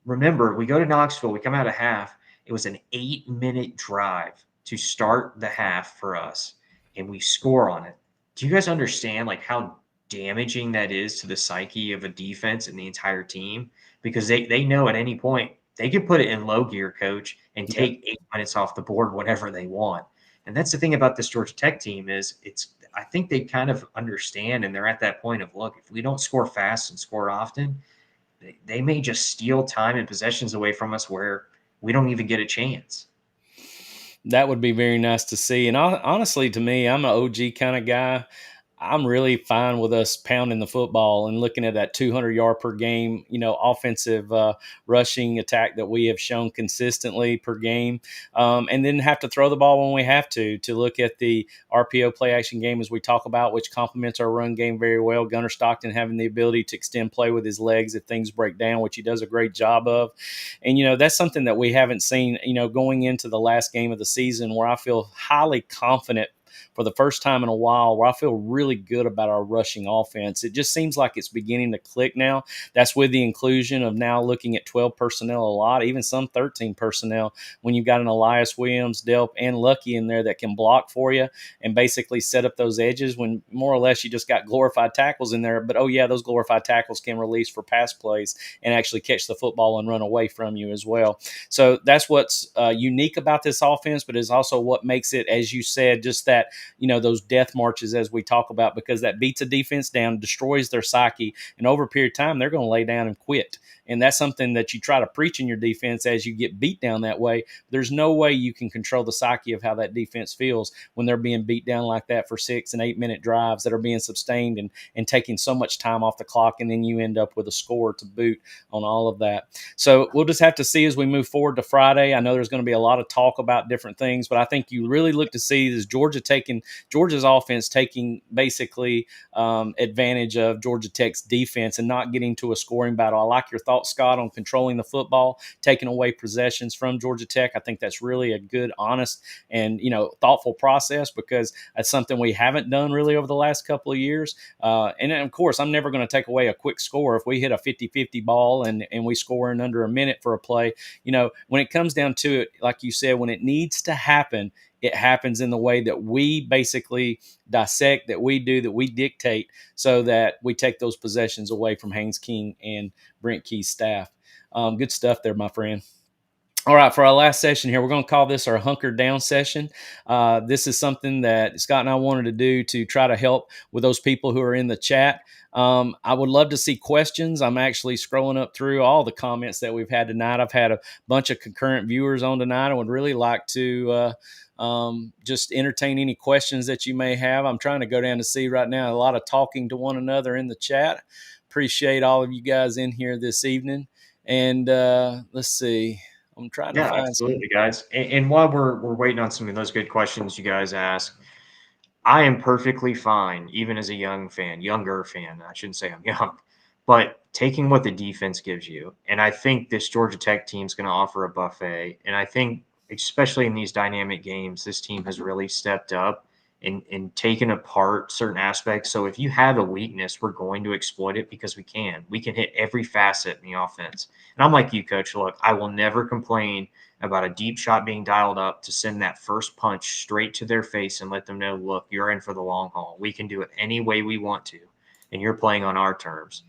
remember, we go to Knoxville, we come out of half. It was an 8-minute drive to start the half for us, and we score on it. Do you guys understand how damaging that is to the psyche of a defense and the entire team? Because they know at any point they could put it in low gear, Coach, and take 8 minutes off the board whenever they want. And that's the thing about this Georgia Tech team is I think they kind of understand, and they're at that point of, look, if we don't score fast and score often, they may just steal time and possessions away from us where we don't even get a chance. That would be very nice to see. And honestly, to me, I'm an OG kind of guy. I'm really fine with us pounding the football and looking at that 200 yard per game, offensive rushing attack that we have shown consistently per game, and then have to throw the ball when we have to look at the RPO play action game as we talk about, which complements our run game very well. Gunnar Stockton having the ability to extend play with his legs if things break down, which he does a great job of. And, that's something that we haven't seen, going into the last game of the season, where I feel highly confident for the first time in a while, where I feel really good about our rushing offense. It just seems like it's beginning to click now. That's with the inclusion of now looking at 12 personnel a lot, even some 13 personnel, when you've got an Elias Williams, Delp, and Lucky in there that can block for you and basically set up those edges, when more or less you just got glorified tackles in there. But, those glorified tackles can release for pass plays and actually catch the football and run away from you as well. So that's what's unique about this offense, but is also what makes it, as you said, just that that, those death marches as we talk about, because that beats a defense down, destroys their psyche, and over a period of time, they're going to lay down and quit. And that's something that you try to preach in your defense as you get beat down that way. There's no way you can control the psyche of how that defense feels when they're being beat down like that for 6 and 8 minute drives that are being sustained and taking so much time off the clock. And then you end up with a score to boot on all of that. So we'll just have to see as we move forward to Friday. I know there's going to be a lot of talk about different things, but I think you really look to see is Georgia's offense taking basically advantage of Georgia Tech's defense and not getting to a scoring battle. I like your thoughts, Scott, on controlling the football, taking away possessions from Georgia Tech. I think that's really a good, honest, and thoughtful process, because that's something we haven't done really over the last couple of years. And of course, I'm never going to take away a quick score. If we hit a 50-50 ball and we score in under a minute for a play, when it comes down to it, like you said, when it needs to happen, it happens in the way that we basically dissect, that we do, that we dictate, so that we take those possessions away from Haynes King and Brent Key's staff. Good stuff there, my friend. All right, for our last session here, we're going to call this our hunkered down session. This is something that Scott and I wanted to do to try to help with those people who are in the chat. I would love to see questions. I'm actually scrolling up through all the comments that we've had tonight. I've had a bunch of concurrent viewers on tonight. I would really like to just entertain any questions that you may have. I'm trying to go down to see right now a lot of talking to one another in the chat. Appreciate all of you guys in here this evening. And let's see. I'm trying to find absolutely, guys. And while we're waiting on some of those good questions you guys ask, I am perfectly fine, even as a younger fan. I shouldn't say I'm young, but taking what the defense gives you. And I think this Georgia Tech team is going to offer a buffet. And I think, especially in these dynamic games, this team has really stepped up and taken apart certain aspects. So if you have a weakness, we're going to exploit it, because we can. We can hit every facet in the offense. And I'm like you, Coach. Look, I will never complain about a deep shot being dialed up to send that first punch straight to their face and let them know, look, you're in for the long haul. We can do it any way we want to, and you're playing on our terms.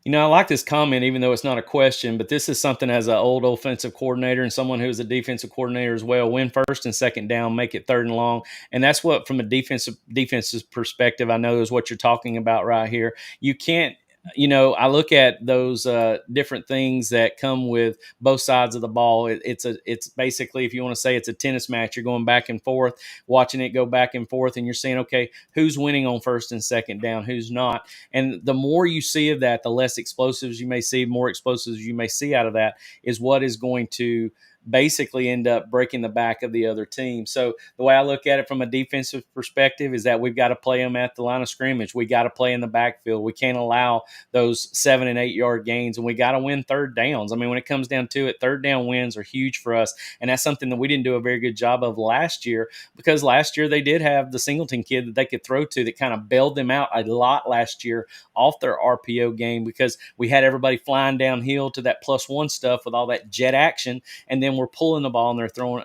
I like this comment, even though it's not a question, but this is something as an old offensive coordinator and someone who's a defensive coordinator as well. Win first and second down, make it third and long. And that's what, from a defensive perspective, I know is what you're talking about right here. You can't, I look at those different things that come with both sides of the ball. It's basically, if you want to say it's a tennis match, you're going back and forth, watching it go back and forth, and you're saying, okay, who's winning on first and second down, who's not? And the more you see of that, the less explosives you may see, more explosives you may see out of that is what is going to basically end up breaking the back of the other team. So the way I look at it from a defensive perspective is that we've got to play them at the line of scrimmage. We got to play in the backfield. We can't allow those 7 and 8 yard gains, and we got to win third downs. I mean, when it comes down to it, third down wins are huge for us. And that's something that we didn't do a very good job of last year, because last year they did have the Singleton kid that they could throw to that kind of bailed them out a lot last year off their RPO game, because we had everybody flying downhill to that +1 stuff with all that jet action. And then we're pulling the ball and they're throwing,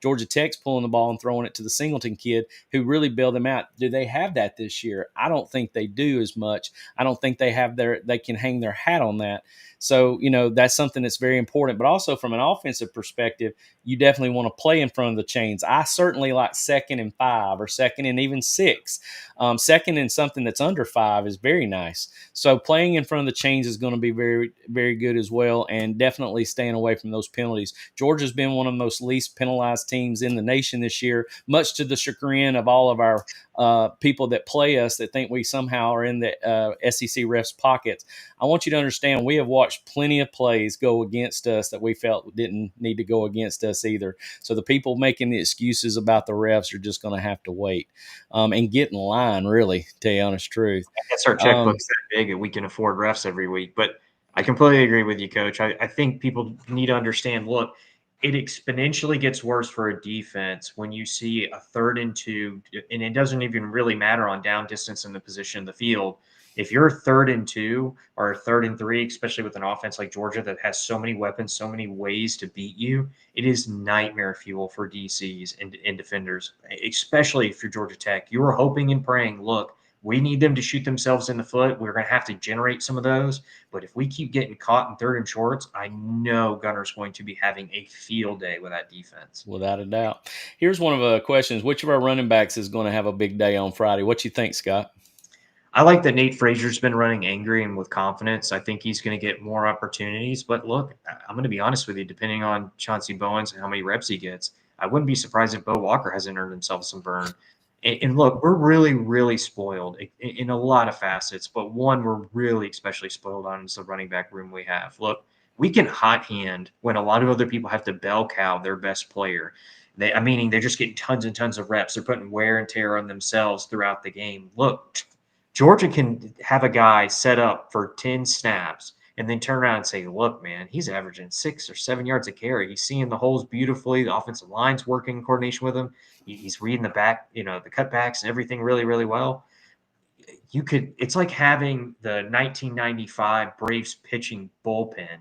Georgia Tech's pulling the ball and throwing it to the Singleton kid who really bailed them out. Do they have that this year? I don't think they do as much. I don't think they can hang their hat on that. So, that's something that's very important. But also from an offensive perspective, you definitely want to play in front of the chains. I certainly like 2nd and 5 or 2nd and even 6. 2nd and something that's under 5 is very nice. So playing in front of the chains is going to be very, very good as well, and definitely staying away from those penalties. Georgia's been one of the most least penalized teams in the nation this year, much to the chagrin of all of our people that play us that think we somehow are in the SEC refs' pockets. I want you to understand we have watched plenty of plays go against us that we felt didn't need to go against us either. So the people making the excuses about the refs are just going to have to wait and get in line, really, to tell you the honest truth. That's our checkbook's that big and we can afford refs every week. But I completely agree with you, Coach. I think people need to understand, look, it exponentially gets worse for a defense when you see a 3rd and 2, and it doesn't even really matter on down distance in the position of the field. If you're 3rd and 2 or 3rd and 3, especially with an offense like Georgia that has so many weapons, so many ways to beat you, it is nightmare fuel for DCs and defenders, especially if you're Georgia Tech. You are hoping and praying, look, We need them to shoot themselves in the foot. We're going to have to generate some of those. But if we keep getting caught in third and shorts, I know Gunner's going to be having a field day with that defense. Without a doubt. Here's one of the questions. Which of our running backs is going to have a big day on Friday? What you think, Scott? I like that Nate Frazier's been running angry and with confidence. I think he's going to get more opportunities. But look, I'm going to be honest with you, depending on Chauncey Bowens and how many reps he gets, I wouldn't be surprised if Bo Walker hasn't earned himself some burn. And look, we're really, really spoiled in a lot of facets. But one we're really especially spoiled on is the running back room we have. Look, we can hot hand when a lot of other people have to bell cow their best player. Meaning they're just getting tons and tons of reps. They're putting wear and tear on themselves throughout the game. Look, Georgia can have a guy set up for 10 snaps and then turn around and say, look, man, he's averaging 6 or 7 yards a carry. He's seeing the holes beautifully. The offensive line's working in coordination with him. He's reading the back, the cutbacks and everything really, really well. It's like having the 1995 Braves pitching bullpen.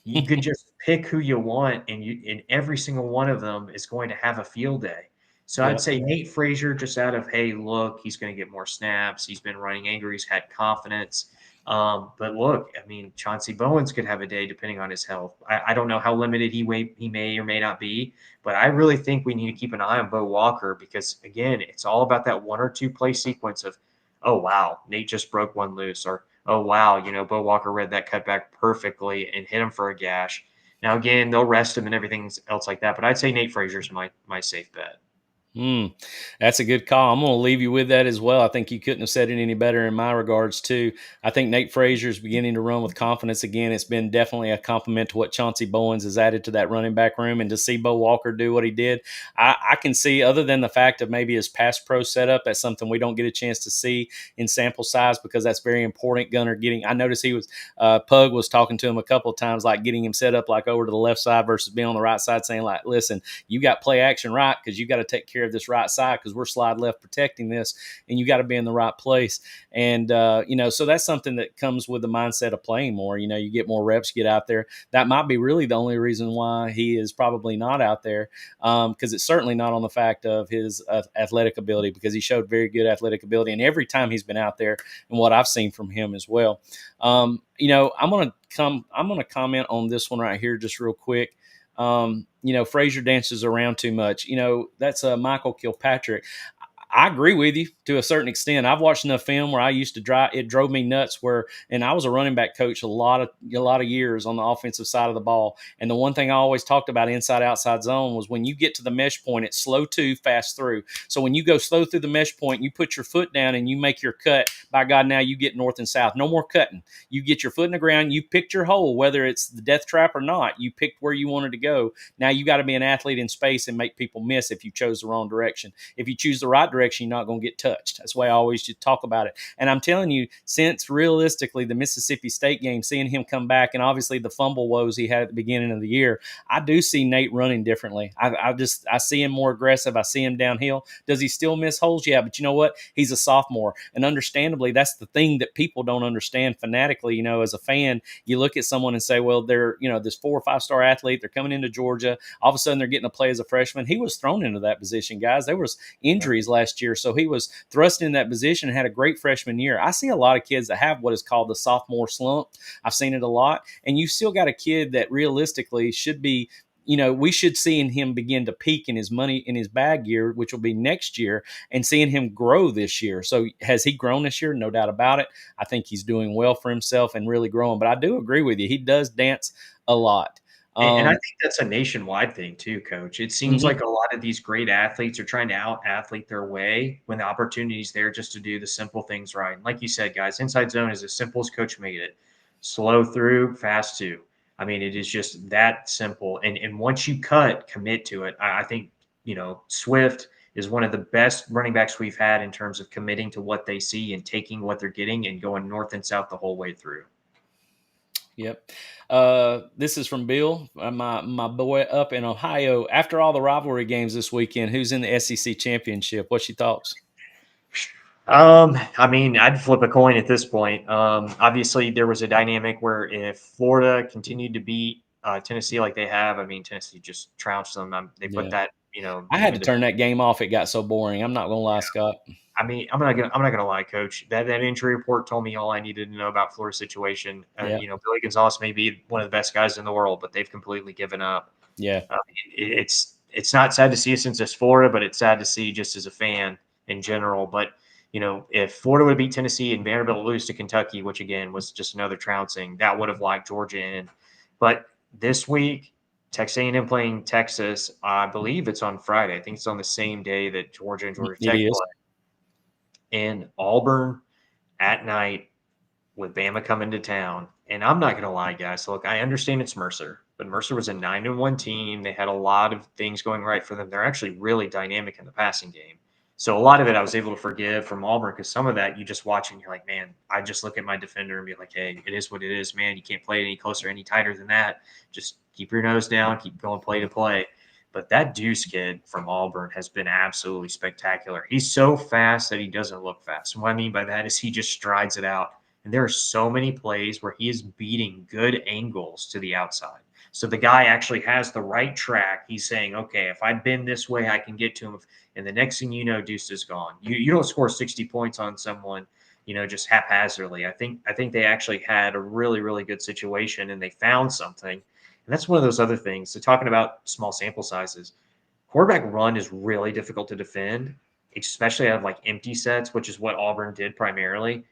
You could just pick who you want, and every single one of them is going to have a field day. So I'd say Nate Frazier, just out of, hey, look, he's going to get more snaps. He's been running angry. He's had confidence. But look, I mean, Chauncey Bowens could have a day depending on his health. I don't know how limited he may or may not be, but I really think we need to keep an eye on Bo Walker because, again, it's all about that one or two play sequence of, oh, wow, Nate just broke one loose, or, oh, wow, Bo Walker read that cutback perfectly and hit him for a gash. Now, again, they'll rest him and everything else like that, but I'd say Nate Frazier's my safe bet. That's a good call. I'm going to leave you with that as well. I think you couldn't have said it any better in my regards too. I think Nate Frazier is beginning to run with confidence again. It's been definitely a compliment to what Chauncey Bowens has added to that running back room, and to see Bo Walker do what he did, I can see, other than the fact of maybe his pass pro setup, that's something we don't get a chance to see in sample size because that's very important. Gunner I noticed he was Pug was talking to him a couple of times, like getting him set up like over to the left side versus being on the right side, saying like, listen, you got play action right because you got to take care of this right side because we're slide left protecting this, and you got to be in the right place. And so that's something that comes with the mindset of playing more. You get more reps, get out there. That might be really the only reason why he is probably not out there, because it's certainly not on the fact of his athletic ability, because he showed very good athletic ability, and every time he's been out there, and what I've seen from him as well. I'm gonna comment on this one right here just real quick. Frazier dances around too much. That's Michael Kilpatrick. I agree with you to a certain extent. I've watched enough film where I used to drive. It drove me nuts. And I was a running back coach a lot of years on the offensive side of the ball. And the one thing I always talked about inside outside zone was when you get to the mesh point, it's slow to, fast through. So when you go slow through the mesh point, you put your foot down and you make your cut. By God, now you get north and south. No more cutting. You get your foot in the ground. You picked your hole, whether it's the death trap or not. You picked where you wanted to go. Now you got to be an athlete in space and make people miss if you chose the wrong direction. If you choose the right direction, you're not going to get touched. That's why I always just talk about it. And I'm telling you, since realistically the Mississippi State game, seeing him come back, and obviously the fumble woes he had at the beginning of the year, I do see Nate running differently. I see him more aggressive. I see him downhill. Does he still miss holes? Yeah, but you know what? He's a sophomore, and understandably, that's the thing that people don't understand fanatically. As a fan, you look at someone and say, well, they're this 4 or 5 star athlete. They're coming into Georgia. All of a sudden, they're getting to play as a freshman. He was thrown into that position, guys. There was injuries last year, so he was thrust in that position and had a great freshman year. I see a lot of kids that have what is called the sophomore slump. I've seen it a lot, and you still got a kid that realistically should be. We should see him begin to peak in his bag year, which will be next year, and seeing him grow this year. So has he grown this year? No doubt about it. I think he's doing well for himself and really growing. But I do agree with you. He does dance a lot. And I think that's a nationwide thing too, Coach. It seems like a lot of these great athletes are trying to out-athlete their way when the opportunity's there just to do the simple things right. And like you said, guys, inside zone is as simple as Coach made it. Slow through, fast to. I mean, it is just that simple. And once you commit to it. I think, Swift is one of the best running backs we've had in terms of committing to what they see and taking what they're getting and going north and south the whole way through. Yep. This is from Bill, my boy up in Ohio. After all the rivalry games this weekend, who's in the SEC championship? What's your thoughts? I'd flip a coin at this point. Obviously, there was a dynamic where if Florida continued to beat Tennessee like they have, Tennessee just trounced them. They put that, I had to turn that game off. It got so boring. I'm not going to lie, Scott. I mean, I'm not gonna lie, Coach. That injury report told me all I needed to know about Florida's situation. Yeah. Billy Gonzalez may be one of the best guys in the world, but they've completely given up. Yeah. It's not sad to see since it's Florida, but it's sad to see just as a fan in general. But if Florida would beat Tennessee and Vanderbilt lose to Kentucky, which again was just another trouncing, that would have locked Georgia in. But this week, Texas A&M playing Texas, I believe it's on Friday. I think it's on the same day that Georgia and Georgia Tech It is. play. And Auburn at night with Bama coming to town. And I'm not going to lie, guys. Look, I understand it's Mercer, but Mercer was a 9-1 team. They had a lot of things going right for them. They're actually really dynamic in the passing game. So a lot of it I was able to forgive from Auburn because some of that you just watch and you're like, man, I just look at my defender and be like, hey, it is what it is, man. You can't play it any closer, any tighter than that. Just keep your nose down, keep going play to play. But that Deuce kid from Auburn has been absolutely spectacular. He's so fast that he doesn't look fast. And what I mean by that is he just strides it out. And there are so many plays where he is beating good angles to the outside. So the guy actually has the right track. He's saying, okay, if I bend this way, I can get to him. And the next thing you know, Deuce is gone. You don't score 60 points on someone, just haphazardly. I think they actually had a really, really good situation and they found something. And that's one of those other things. So talking about small sample sizes, quarterback run is really difficult to defend, especially out of like empty sets, which is what Auburn did primarily.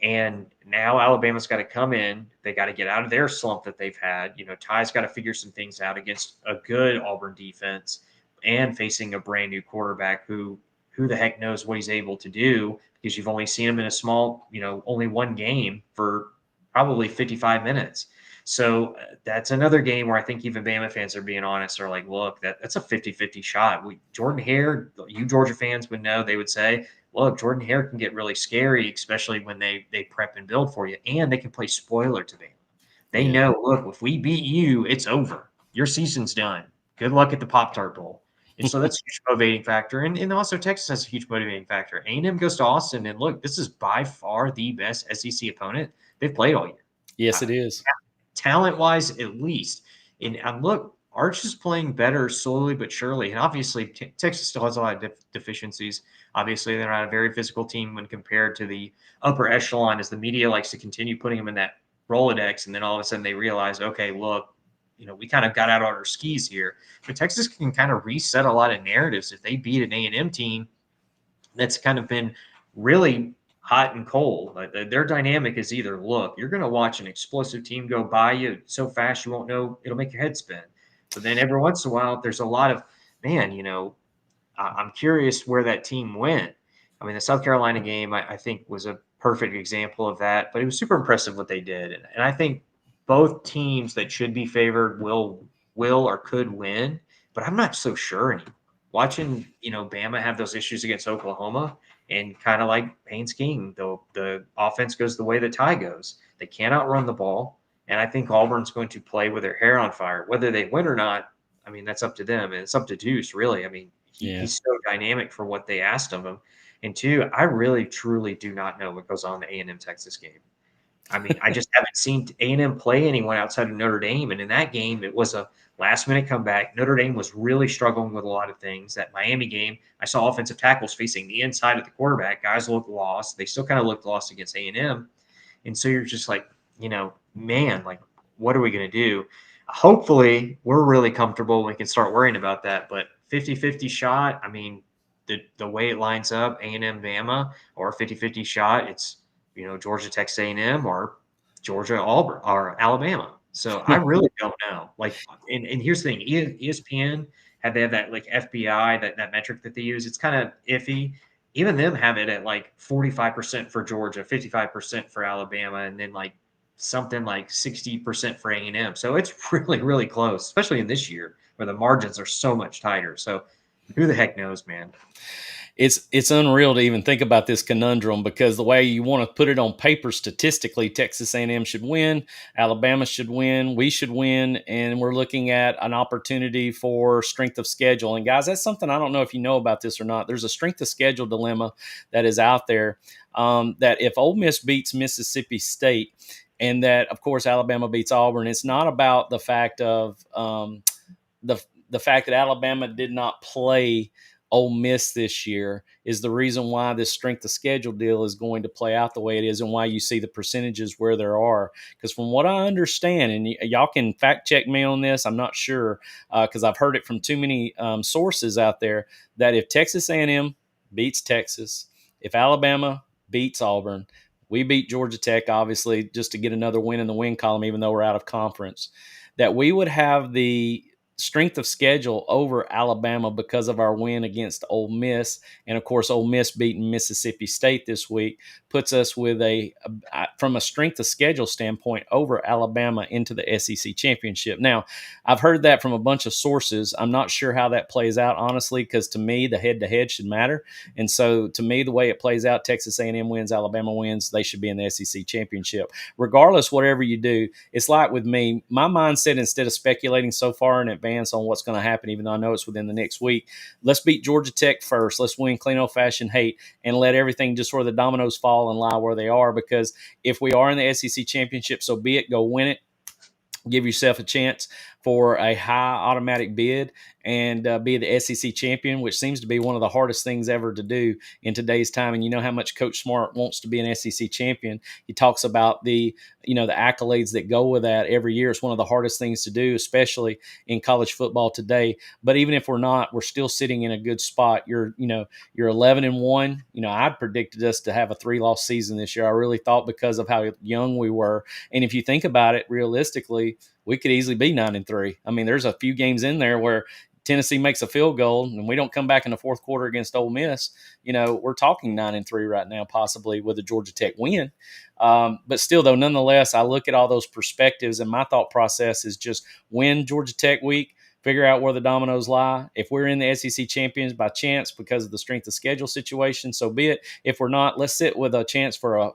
And now Alabama's got to come in. They got to get out of their slump that they've had. Ty's got to figure some things out against a good Auburn defense and facing a brand new quarterback who the heck knows what he's able to do because you've only seen him in a small, only one game for probably 55 minutes. So that's another game where I think even Bama fans are being honest. Are like, look, that's a 50-50 shot. Jordan Hare, you Georgia fans would know. They would say, look, Jordan Hare can get really scary, especially when they prep and build for you, and they can play spoiler to Bama. They know, look, if we beat you, it's over. Your season's done. Good luck at the Pop-Tart Bowl. And so that's a huge motivating factor. And also Texas has a huge motivating factor. A&M goes to Austin, and look, this is by far the best SEC opponent they've played all year. Yes, it is. Talent-wise, at least. And look, Arch is playing better slowly but surely. And obviously, Texas still has a lot of deficiencies. Obviously, they're not a very physical team when compared to the upper echelon, as the media likes to continue putting them in that Rolodex. And then all of a sudden they realize, okay, look, we kind of got out on our skis here. But Texas can kind of reset a lot of narratives if they beat an A&M team that's kind of been really hot and cold. Their dynamic is either, look, you're going to watch an explosive team go by you so fast you won't know, it'll make your head spin. But then every once in a while, there's a lot of, man, I'm curious where that team went. I mean, the South Carolina game, I think, was a perfect example of that. But it was super impressive what they did. And I think both teams that should be favored will or could win. But I'm not so sure anymore. Watching, Bama have those issues against Oklahoma and kind of like Payne's King, the offense goes the way the tie goes. They can't outrun the ball. And I think Auburn's going to play with their hair on fire. Whether they win or not, I mean, that's up to them. And it's up to Deuce, really. I mean, he's so dynamic for what they asked of him. And two, I really, truly do not know what goes on in the A&M Texas game. I mean, I just haven't seen A&M play anyone outside of Notre Dame. And in that game, it was a last-minute comeback. Notre Dame was really struggling with a lot of things. That Miami game, I saw offensive tackles facing the inside of the quarterback. Guys looked lost. They still kind of looked lost against A&M. And so you're just like, man, like, what are we going to do? Hopefully, we're really comfortable and we can start worrying about that. But 50-50 shot, I mean, the way it lines up, A&M Bama, or 50-50 shot, it's, Georgia Texas A&M or Georgia Auburn or Alabama. So I really don't know. Like, and here's the thing: ESPN they have that like FBI that metric that they use. It's kind of iffy. Even them have it at like 45% for Georgia, 55% for Alabama, and then like something like 60% for A&M. So it's really, really close, especially in this year where the margins are so much tighter. So who the heck knows, man? It's unreal to even think about this conundrum because the way you want to put it on paper statistically, Texas A&M should win, Alabama should win, we should win, and we're looking at an opportunity for strength of schedule. And guys, that's something I don't know if you know about this or not. There's a strength of schedule dilemma that is out there that if Ole Miss beats Mississippi State and that, of course, Alabama beats Auburn, it's not about the fact of the fact that Alabama did not play Ole Miss this year is the reason why this strength of schedule deal is going to play out the way it is and why you see the percentages where there are. Because from what I understand, and y'all can fact check me on this, I'm not sure because I've heard it from too many sources out there, that if Texas A&M beats Texas, if Alabama beats Auburn, we beat Georgia Tech, obviously, just to get another win in the win column, even though we're out of conference, that we would have the strength of schedule over Alabama because of our win against Ole Miss. And of course, Ole Miss beating Mississippi State this week puts us with from a strength of schedule standpoint, over Alabama into the SEC championship. Now, I've heard that from a bunch of sources. I'm not sure how that plays out, honestly, because to me, the head-to-head should matter. And so to me, the way it plays out, Texas A&M wins, Alabama wins, they should be in the SEC championship. Regardless, whatever you do, it's like with me, my mindset, instead of speculating so far in advance on what's going to happen, even though I know it's within the next week, let's beat Georgia Tech first. Let's win clean old-fashioned hate and let everything just sort of the dominoes fall and lie where they are, because if we are in the SEC championship, so be it, go win it. Give yourself a chance for a high automatic bid and be the SEC champion, which seems to be one of the hardest things ever to do in today's time. And you know how much Coach Smart wants to be an SEC champion. He talks about the accolades that go with that every year. It's one of the hardest things to do, especially in college football today. But even if we're not, we're still sitting in a good spot. You're 11-1. I'd predicted us to have a 3-loss season this year. I really thought, because of how young we were. And if you think about it realistically, we could easily be 9-3. I mean, there's a few games in there where Tennessee makes a field goal and we don't come back in the fourth quarter against Ole Miss. We're talking 9-3 right now, possibly with a Georgia Tech win. But still, though, nonetheless, I look at all those perspectives, and my thought process is just win Georgia Tech week, figure out where the dominoes lie. If we're in the SEC champions by chance because of the strength of schedule situation, so be it. If we're not, let's sit with a chance for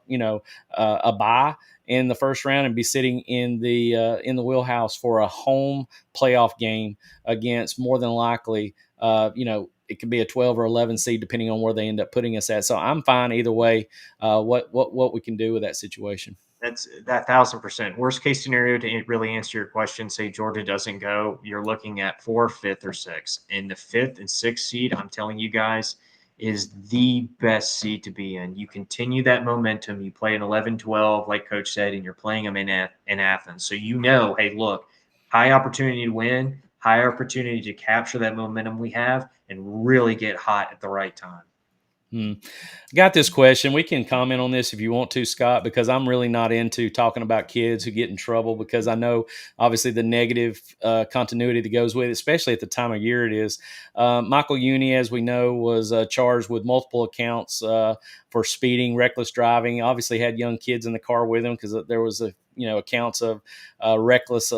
a bye in the first round and be sitting in the wheelhouse for a home playoff game against, more than likely, it could be a 12 or 11 seed depending on where they end up putting us at. So I'm fine either way. What we can do with that situation. That's that 1,000%. Worst case scenario, to really answer your question, say Georgia doesn't go, you're looking at 4th, 5th, or 6th. And the 5th and 6th seed, I'm telling you guys, is the best seed to be in. You continue that momentum. You play an 11-12, like Coach said, and you're playing them in Athens. So hey, look, high opportunity to win, high opportunity to capture that momentum we have and really get hot at the right time. Got this question. We can comment on this if you want to, Scott, because I'm really not into talking about kids who get in trouble, because I know obviously the negative continuity that goes with it, especially at the time of year it is. Michael Uni, as we know, was charged with multiple accounts for speeding, reckless driving. Obviously had young kids in the car with him because there was accounts of reckless,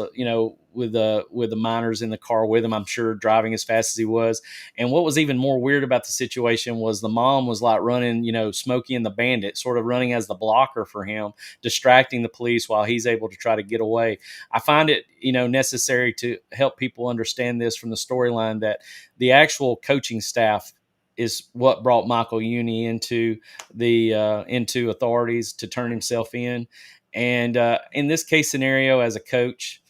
with the minors in the car with him, I'm sure, driving as fast as he was. And what was even more weird about the situation was the mom was like running, Smokey and the Bandit, sort of running as the blocker for him, distracting the police while he's able to try to get away. I find it, necessary to help people understand this from the storyline, that the actual coaching staff is what brought Michael Uni into into authorities to turn himself in. And in this case scenario, as a coach,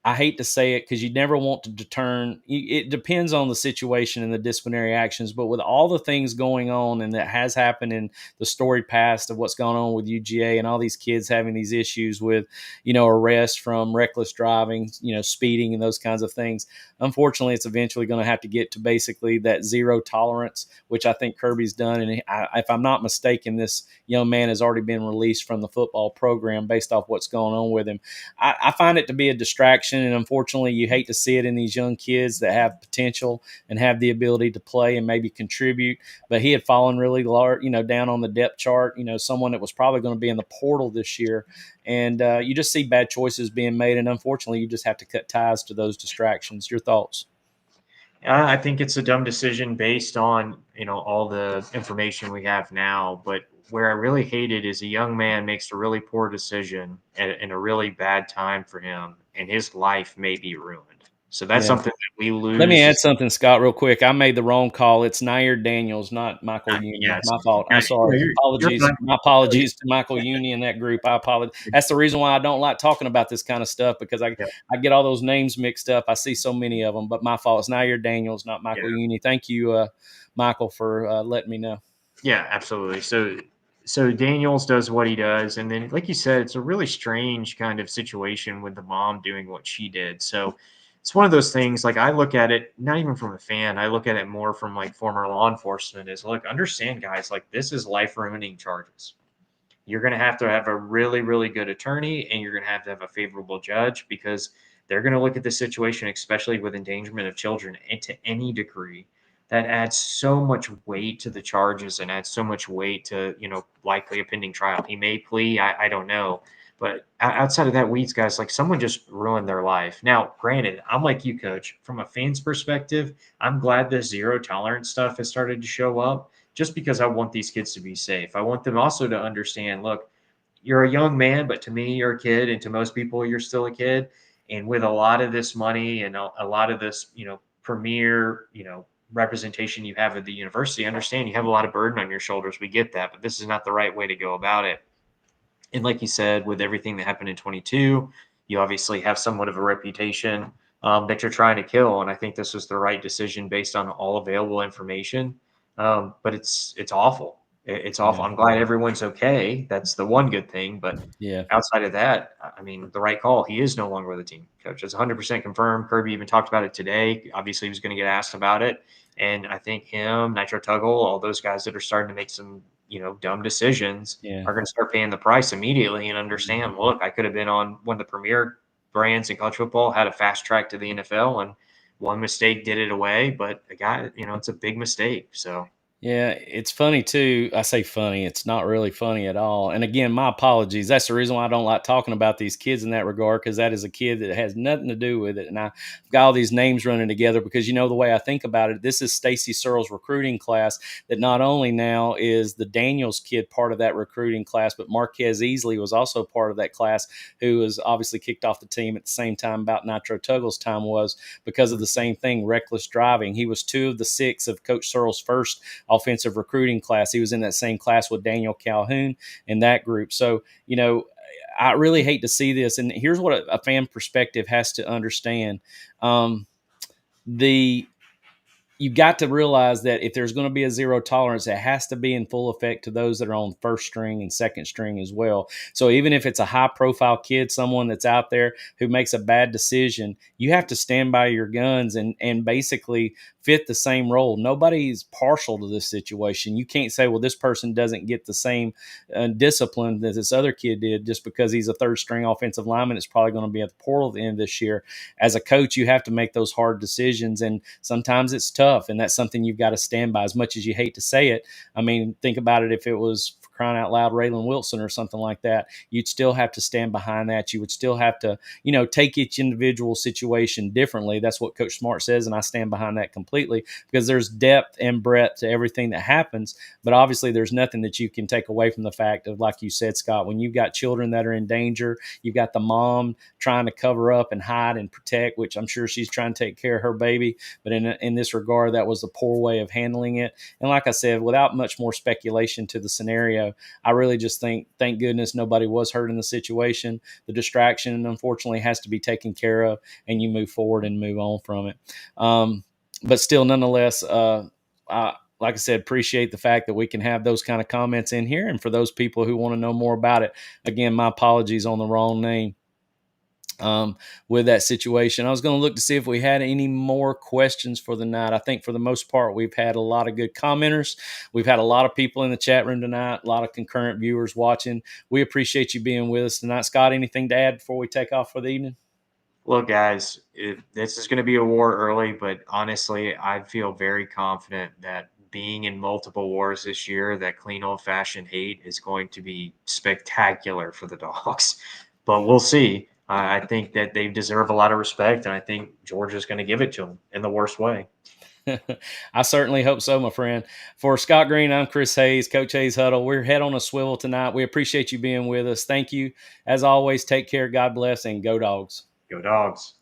I hate to say it because you never want to deter. It depends on the situation and the disciplinary actions. But with all the things going on and that has happened in the storied past of what's gone on with UGA and all these kids having these issues with, arrest from reckless driving, speeding and those kinds of things, unfortunately, it's eventually going to have to get to basically that zero tolerance, which I think Kirby's done. And if I'm not mistaken, this young man has already been released from the football program based off what's going on with him. I find it to be a distraction. And unfortunately, you hate to see it in these young kids that have potential and have the ability to play and maybe contribute. But he had fallen really large, down on the depth chart, someone that was probably going to be in the portal this year. And you just see bad choices being made. And unfortunately, you just have to cut ties to those distractions. Your thoughts? I think it's a dumb decision based on, all the information we have now. But where I really hate it is a young man makes a really poor decision in a really bad time for him, and his life may be ruined. So that's Yeah. something that we lose. Let me add something, Scott, real quick. I made the wrong call. It's Nair Daniels, not Michael Uni. Yes. My fault. Yeah, I'm sorry. you're Apologies. fine. My apologies to Michael Uni and that group. I apologize. That's the reason why I don't like talking about this kind of stuff, because I get all those names mixed up. I see so many of them, but my fault. It's Nair Daniels, not Michael Uni. Thank you, Michael, for letting me know. Yeah, absolutely. So Daniels does what he does, and then, like you said, it's a really strange kind of situation with the mom doing what she did. So it's one of those things. Like, I look at it not even from a fan. I look at it more from like former law enforcement. Is, look, understand, guys, like, this is life ruining charges. You're going to have a really, really good attorney, and you're going to have a favorable judge, because they're going to look at the situation, especially with endangerment of children, and to any degree. That adds so much weight to the charges and adds so much weight to, likely a pending trial. He may plea, I don't know. But outside of that, weeds, guys, like, someone just ruined their life. Now, granted, I'm like you, Coach. From a fan's perspective, I'm glad this zero tolerance stuff has started to show up, just because I want these kids to be safe. I want them also to understand, look, you're a young man, but to me, you're a kid. And to most people, you're still a kid. And with a lot of this money and a lot of this, premier, representation you have at the university, understand you have a lot of burden on your shoulders. We get that, but this is not the right way to go about it. And like you said, with everything that happened in 22, you obviously have somewhat of a reputation that you're trying to kill. And I think this was the right decision based on all available information. But it's awful. It's awful. Yeah. I'm glad everyone's okay. That's the one good thing. But Yeah. outside of that, I mean, the right call. He is no longer with the team, Coach. It's 100% confirmed. Kirby even talked about it today. Obviously, he was going to get asked about it. And I think him, Nitro Tuggle, all those guys that are starting to make some, dumb decisions are going to start paying the price immediately and understand, look, I could have been on one of the premier brands in college football, had a fast track to the NFL, and one mistake did it away. But a guy, it's a big mistake. So. Yeah, it's funny too. I say funny. It's not really funny at all. And again, my apologies. That's the reason why I don't like talking about these kids in that regard, because that is a kid that has nothing to do with it. And I've got all these names running together because, the way I think about it, this is Stacy Searle's recruiting class that not only now is the Daniels kid part of that recruiting class, but Marquez Easley was also part of that class, who was obviously kicked off the team at the same time about Nitro Tuggle's time was, because of the same thing, reckless driving. He was 2 of the 6 of Coach Searle's first offensive recruiting class. He was in that same class with Daniel Calhoun in that group. So, I really hate to see this. And here's what a fan perspective has to understand. You've got to realize that if there's going to be a zero tolerance, it has to be in full effect to those that are on first string and second string as well. So even if it's a high profile kid, someone that's out there who makes a bad decision, you have to stand by your guns and basically fit the same role. Nobody's partial to this situation. You can't say, well, this person doesn't get the same discipline that this other kid did just because he's a third string offensive lineman. It's probably going to be at the portal at the end of this year. As a coach, you have to make those hard decisions, and sometimes it's tough, and that's something you've got to stand by, as much as you hate to say it. I mean, think about it. If it was, for crying out loud, Raylan Wilson or something like that, you'd still have to stand behind that. You would still have to, take each individual situation differently. That's what Coach Smart says, and I stand behind that completely, because there's depth and breadth to everything that happens. But obviously, there's nothing that you can take away from the fact of, like you said, Scott, when you've got children that are in danger, you've got the mom trying to cover up and hide and protect, which I'm sure she's trying to take care of her baby. But in this regard, that was a poor way of handling it. And like I said, without much more speculation to the scenario, I really just think, thank goodness nobody was hurt in the situation. The distraction, unfortunately, has to be taken care of, and you move forward and move on from it. But still, nonetheless, like I said, appreciate the fact that we can have those kind of comments in here. And for those people who want to know more about it, again, my apologies on the wrong name with that situation. I was going to look to see if we had any more questions for the night. I think for the most part, we've had a lot of good commenters. We've had a lot of people in the chat room tonight, a lot of concurrent viewers watching. We appreciate you being with us tonight. Scott, anything to add before we take off for the evening? Look, guys, this is going to be a war early, but honestly, I feel very confident that being in multiple wars this year, that clean old-fashioned hate is going to be spectacular for the Dawgs. But we'll see. I think that they deserve a lot of respect, and I think Georgia's going to give it to them in the worst way. I certainly hope so, my friend. For Scott Green, I'm Chris Hayes, Coach Hayes Huddle. We're head on a swivel tonight. We appreciate you being with us. Thank you. As always, take care. God bless, and go Dogs. Go Dogs.